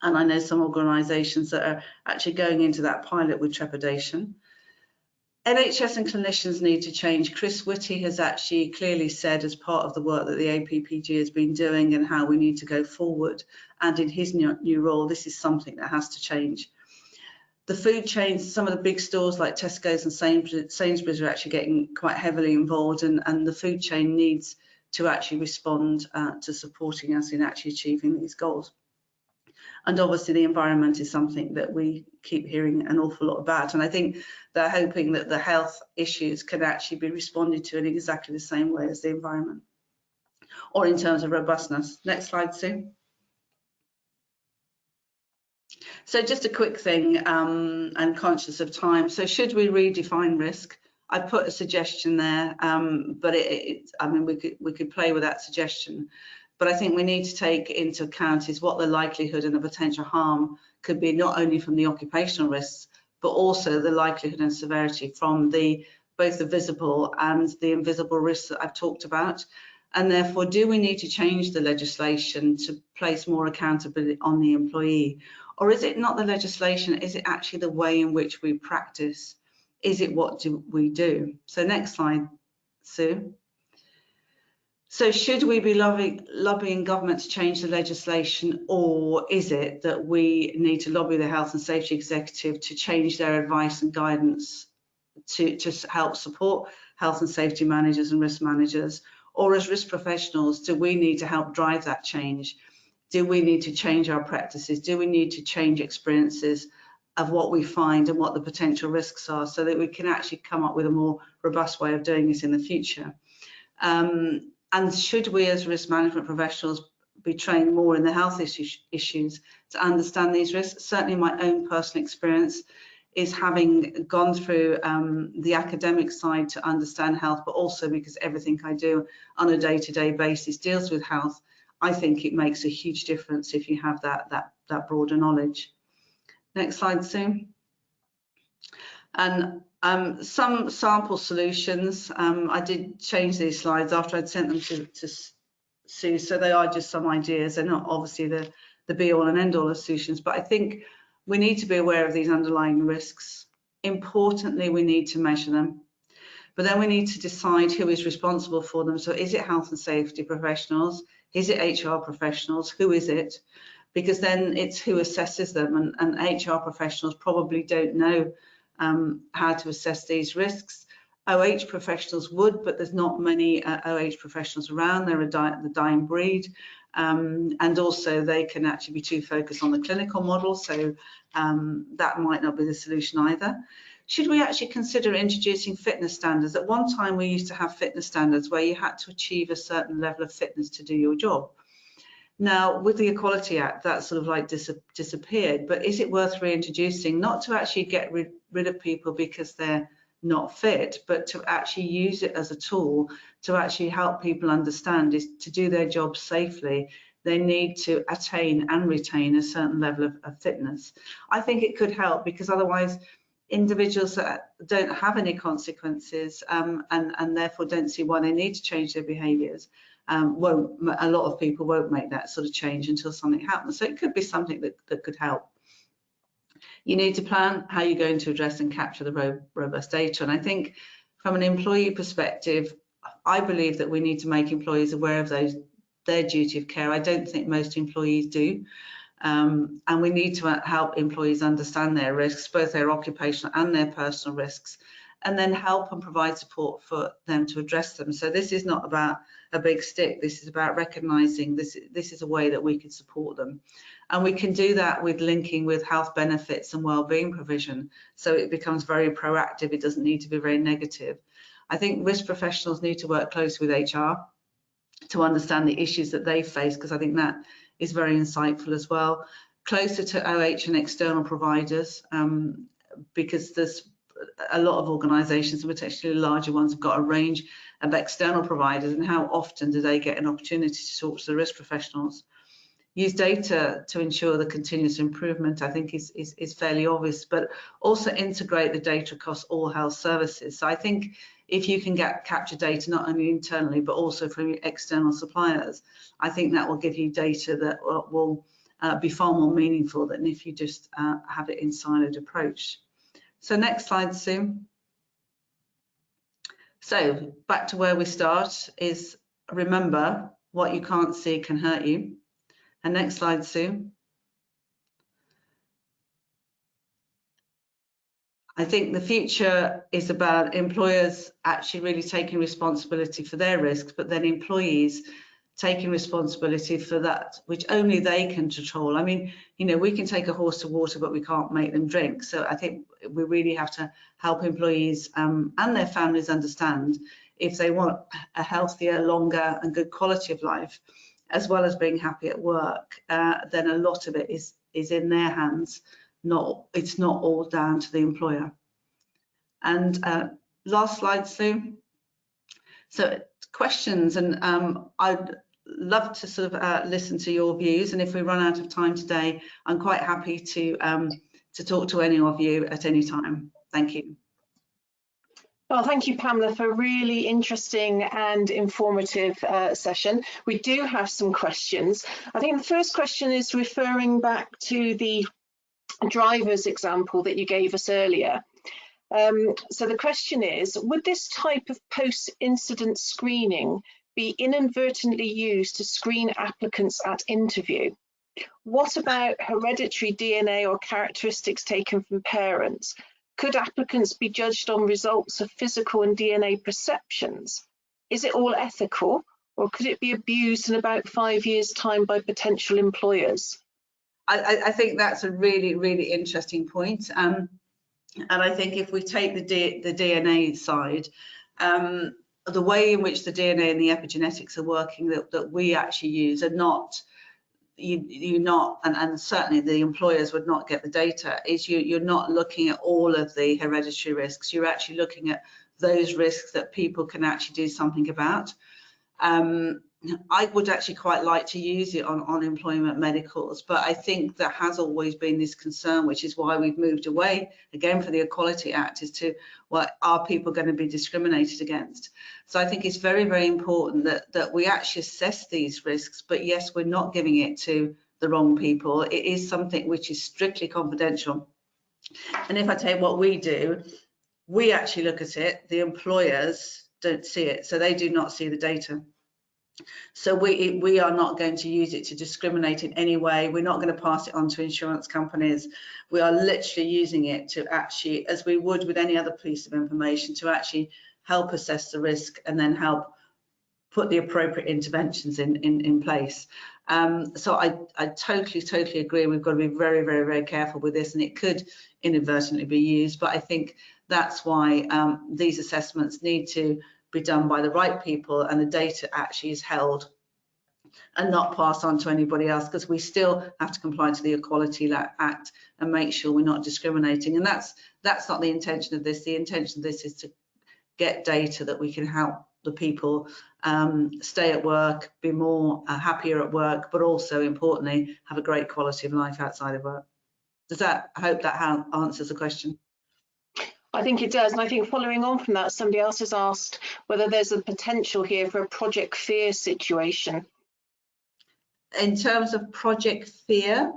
I know some organisations that are actually going into that pilot with trepidation. NHS and clinicians need to change. Chris Whitty has actually clearly said, as part of the work that the APPG has been doing and how we need to go forward, and in his new role, this is something that has to change. The food chains, some of the big stores like Tesco's and Sainsbury's are actually getting quite heavily involved, and the food chain needs to actually respond to supporting us in actually achieving these goals. And obviously the environment is something that we keep hearing an awful lot about. And I think they're hoping that the health issues can actually be responded to in exactly the same way as the environment, or in terms of robustness. Next slide, Sue. So just a quick thing, and conscious of time. So should we redefine risk? I put a suggestion there, but I mean, we could play with that suggestion. But I think we need to take into account is what the likelihood and the potential harm could be, not only from the occupational risks, but also the likelihood and severity from both the visible and the invisible risks that I've talked about. And therefore, do we need to change the legislation to place more accountability on the employee? Or is it not the legislation, is it actually the way in which we practice? Is it what do we do? So next slide, Sue. So should we be lobbying government to change the legislation, or is it that we need to lobby the Health and Safety Executive to change their advice and guidance to help support health and safety managers and risk managers? Or as risk professionals, do we need to help drive that change? Do we need to change our practices? Do we need to change experiences of what we find and what the potential risks are, so that we can actually come up with a more robust way of doing this in the future? And should we as risk management professionals be trained more in the health issues to understand these risks? Certainly my own personal experience is having gone through the academic side to understand health, but also because everything I do on a day-to-day basis deals with health. I think it makes a huge difference if you have that broader knowledge. Next slide, Sue. And some sample solutions, I did change these slides after I'd sent them to Sue, so they are just some ideas. They're not obviously the be-all and end-all of solutions, but I think we need to be aware of these underlying risks. Importantly, we need to measure them, but then we need to decide who is responsible for them. So is it health and safety professionals? Is it HR professionals? Who is it? Because then it's who assesses them, and HR professionals probably don't know how to assess these risks. OH professionals would, but there's not many OH professionals around. They're the dying breed, and also they can actually be too focused on the clinical model, so that might not be the solution either. Should we actually consider introducing fitness standards? At one time we used to have fitness standards where you had to achieve a certain level of fitness to do your job. Now, with the Equality Act, that sort of like disappeared, but is it worth reintroducing, not to actually get rid of people because they're not fit, but to actually use it as a tool to actually help people understand is to do their job safely, they need to attain and retain a certain level of fitness. I think it could help, because otherwise individuals that don't have any consequences and therefore don't see why they need to change their behaviours, a lot of people won't make that sort of change until something happens. So it could be something that could help. You need to plan how you're going to address and capture the robust data. And I think from an employee perspective, I believe that we need to make employees aware of their duty of care. I don't think most employees do. And we need to help employees understand their risks, both their occupational and their personal risks, and then help and provide support for them to address them. So this is not about a big stick. This is about recognizing this is a way that we can support them. And we can do that with linking with health benefits and wellbeing provision. So it becomes very proactive. It doesn't need to be very negative. I think risk professionals need to work closely with HR to understand the issues that they face, because I think that is very insightful as well. Closer to OH and external providers, because there's a lot of organisations, particularly larger ones, have got a range of external providers, and how often do they get an opportunity to talk to the risk professionals? Use data to ensure the continuous improvement, I think is fairly obvious, but also integrate the data across all health services. So I think if you can capture data not only internally but also from your external suppliers, I think that will give you data that will be far more meaningful than if you just have it in siloed approach. So next slide, Sue. So back to where we start is, remember, what you can't see can hurt you. And next slide, Sue. I think the future is about employers actually really taking responsibility for their risks, but then employees taking responsibility for that which only they can control. I mean, you know, we can take a horse to water, but we can't make them drink. So I think we really have to help employees and their families understand, if they want a healthier, longer and good quality of life, as well as being happy at work, then a lot of it is in their hands. It's not all down to the employer. And last slide, Sue. So questions, and I'd love to sort of listen to your views, and if we run out of time today, I'm quite happy to talk to any of you at any time. Thank you. Well, thank you, Pamela, for a really interesting and informative session. We do have some questions. I think the first question is referring back to the driver's example that you gave us earlier. So the question is, would this type of post-incident screening be inadvertently used to screen applicants at interview? What about hereditary DNA or characteristics taken from parents? Could applicants be judged on results of physical and DNA perceptions? Is it all ethical, or could it be abused in about 5 years' time by potential employers? I think that's a really, really interesting point. And I think if we take the DNA side, the way in which the DNA and the epigenetics are working that we actually use are not, and certainly the employers would not get the data, is you're not looking at all of the hereditary risks. You're actually looking at those risks that people can actually do something about. I would actually quite like to use it on employment medicals, but I think there has always been this concern, which is why we've moved away again for the Equality Act, as to, well, are people going to be discriminated against? So I think it's very, very important that we actually assess these risks, but yes, we're not giving it to the wrong people. It is something which is strictly confidential. And if I tell you what we do, we actually look at it, the employers don't see it, so they do not see the data. So we are not going to use it to discriminate in any way. We're not going to pass it on to insurance companies. We are literally using it to actually, as we would with any other piece of information, to actually help assess the risk and then help put the appropriate interventions in place. So I totally agree. We've got to be very, very, very careful with this, and it could inadvertently be used. But I think that's why these assessments need to be done by the right people, and the data actually is held and not passed on to anybody else, because we still have to comply to the Equality Act and make sure we're not discriminating. And that's not the intention of this. The intention of this is to get data that we can help the people stay at work, be more happier at work, but also importantly have a great quality of life outside of work. I hope that answers the question. I think it does, and I think following on from that, somebody else has asked whether there's a potential here for a project fear situation. In terms of project fear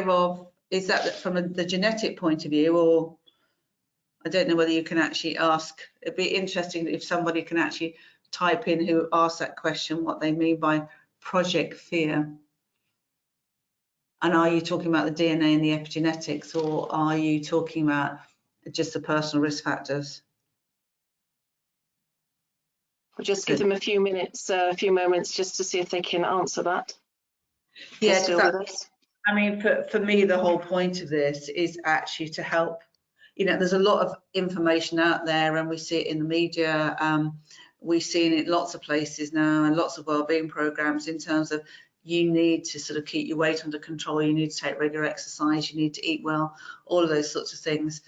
of, is that from the genetic point of view, or I don't know whether you can actually ask. It'd be interesting if somebody can actually type in who asked that question, what they mean by project fear. And are you talking about the DNA and the epigenetics, or are you talking about just the personal risk factors? We'll just give them a few minutes, a few moments, just to see if they can answer that. Yeah, I mean, for me, the whole point of this is actually to help. You know, there's a lot of information out there, and we see it in the media. We've seen it lots of places now, and lots of wellbeing programs in terms of you need to sort of keep your weight under control, you need to take regular exercise, you need to eat well, all of those sorts of things.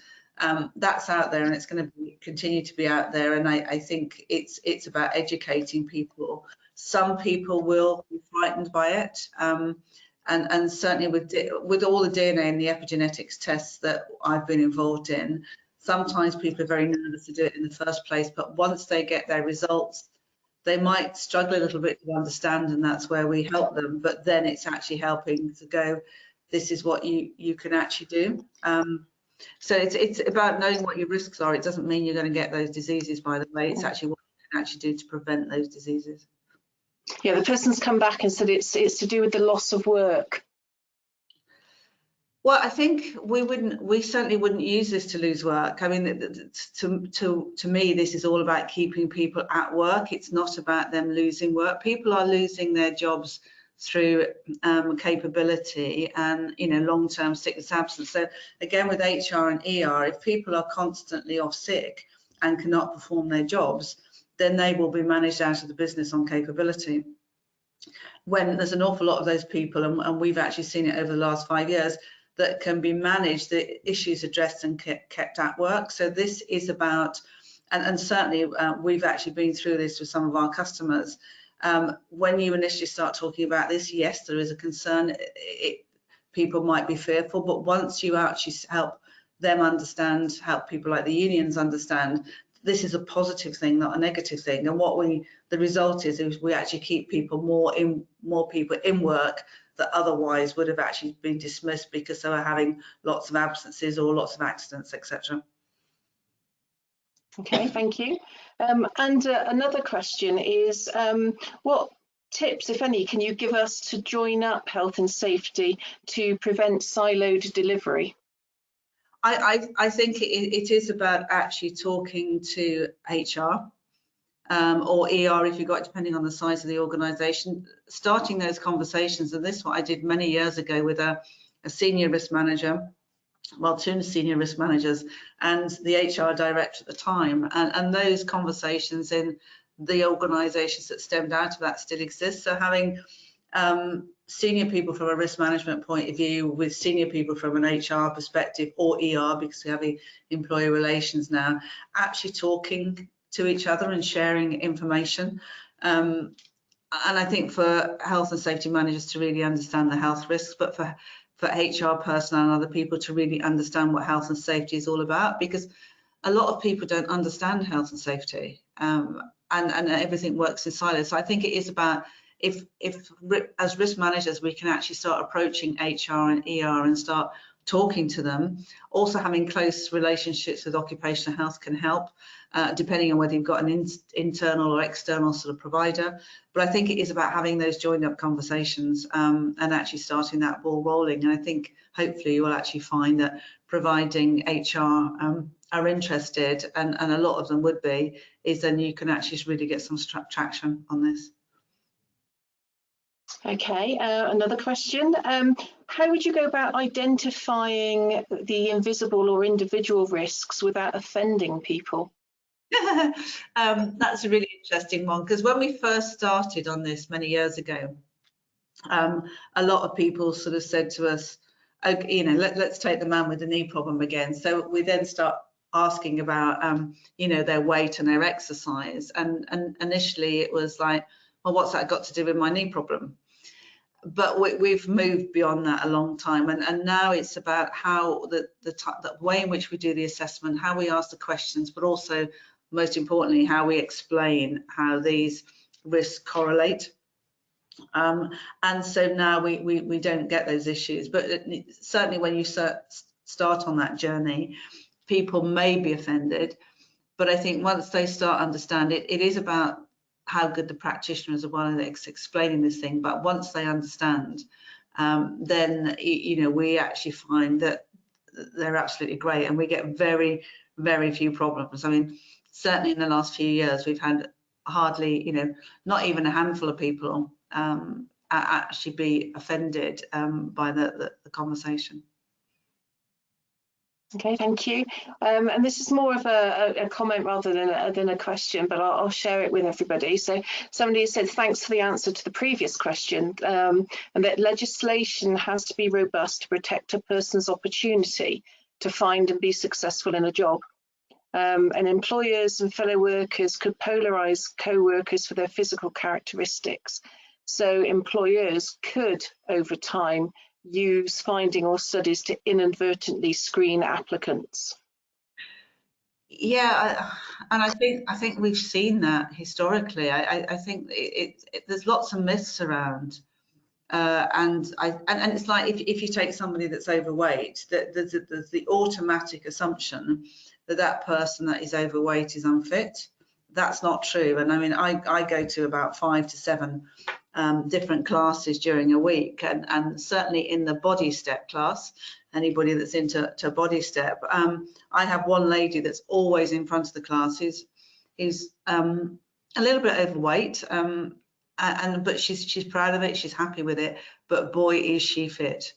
That's out there, and it's going to continue to be out there. And I think it's about educating people. Some people will be frightened by it, and certainly with all the DNA and the epigenetics tests that I've been involved in, sometimes people are very nervous to do it in the first place. But once they get their results, they might struggle a little bit to understand, and that's where we help them. But then it's actually helping to go, this is what you can actually do. So it's about knowing what your risks are. It doesn't mean you're going to get those diseases, by the way. It's actually what you can actually do to prevent those diseases. Yeah, the person's come back and said it's to do with the loss of work. Well, I think we certainly wouldn't use this to lose work. I mean, to me, this is all about keeping people at work. It's not about them losing work. People are losing their jobs through capability and, you know, long-term sickness absence. So again, with HR and ER, if people are constantly off sick and cannot perform their jobs, then they will be managed out of the business on capability. When there's an awful lot of those people, and we've actually seen it over the last 5 years, that can be managed, the issues addressed and kept at work. So this is about, and certainly we've actually been through this with some of our customers. When you initially start talking about this, yes, there is a concern. People might be fearful, but once you actually help them understand, help people like the unions understand, this is a positive thing, not a negative thing. And the result is we actually keep people more people in work that otherwise would have actually been dismissed because they were having lots of absences or lots of accidents, etc. Okay, thank you. And another question is, what tips, if any, can you give us to join up health and safety to prevent siloed delivery? I think it is about actually talking to HR or ER if you've got, depending on the size of the organisation, starting those conversations. And this is what I did many years ago with a senior risk manager, well, 2 senior risk managers and the HR director at the time. And those conversations in the organisations that stemmed out of that still exist. So having senior people from a risk management point of view with senior people from an HR perspective or ER, because we have employee relations now, actually talking to each other and sharing information. And I think for health and safety managers to really understand the health risks, but for HR personnel and other people to really understand what health and safety is all about, because a lot of people don't understand health and safety, and everything works in silos. So I think it is about if as risk managers we can actually start approaching HR and ER and start talking to them. Also having close relationships with occupational health can help, depending on whether you've got an internal or external sort of provider. But I think it is about having those joined up conversations and actually starting that ball rolling. And I think hopefully you will actually find that providing HR are interested, and a lot of them would be, is then you can actually really get some traction on this. Okay, another question. How would you go about identifying the invisible or individual risks without offending people? That's a really interesting one, because when we first started on this many years ago, a lot of people sort of said to us, okay, you know, let's take the man with the knee problem again. So we then start asking about, you know, their weight and their exercise. And initially it was like, well, what's that got to do with my knee problem? But we've moved beyond that a long time, and now it's about how the way in which we do the assessment, how we ask the questions, but also most importantly how we explain how these risks correlate. And so now we don't get those issues, but certainly when you start on that journey, people may be offended, but I think once they start understand it, it is about how good the practitioners are while they're explaining this thing. But once they understand, then we actually find that they're absolutely great, and we get very, very few problems. I mean, certainly in the last few years, we've had hardly, not even a handful of people actually be offended by the conversation. Okay, thank you. And this is more of a comment rather than a question, but I'll share it with everybody. So somebody said, thanks for the answer to the previous question, and that legislation has to be robust to protect a person's opportunity to find and be successful in a job. And employers and fellow workers could polarize co-workers for their physical characteristics. So employers could, over time, use finding or studies to inadvertently screen applicants. Yeah, and I think we've seen that historically. I think there's lots of myths around, and it's like if you take somebody that's overweight, that there's the automatic assumption that that person that is overweight is unfit. That's not true. And I mean, I go to about 5 to 7 different classes during a week, and certainly in the body step class, anybody that's into body step, I have one lady that's always in front of the class who's a little bit overweight, but she's proud of it, she's happy with it, but boy is she fit.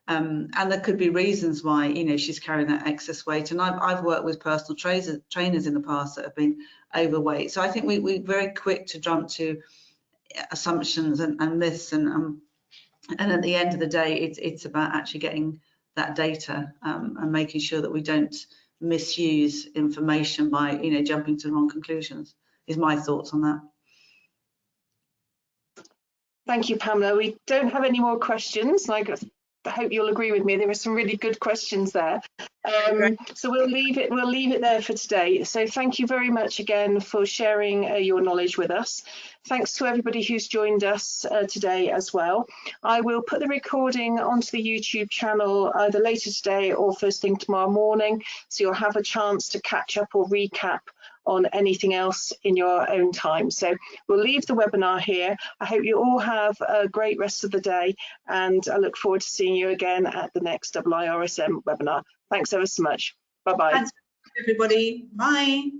And there could be reasons why she's carrying that excess weight, and I've worked with personal trainers in the past that have been overweight. So I think we're very quick to jump to assumptions and myths, and at the end of the day, it's about actually getting that data and making sure that we don't misuse information by jumping to the wrong conclusions. Is my thoughts on that. Thank you, Pamela. We don't have any more questions. I hope you'll agree with me. There were some really good questions there. So we'll leave it there for today. So thank you very much again for sharing your knowledge with us. Thanks to everybody who's joined us today as well. I will put the recording onto the YouTube channel either later today or first thing tomorrow morning, so you'll have a chance to catch up or recap on anything else in your own time. So we'll leave the webinar here. I hope you all have a great rest of the day, and I look forward to seeing you again at the next IIRSM webinar. Thanks ever so much. Bye-bye. Thanks, everybody. Bye.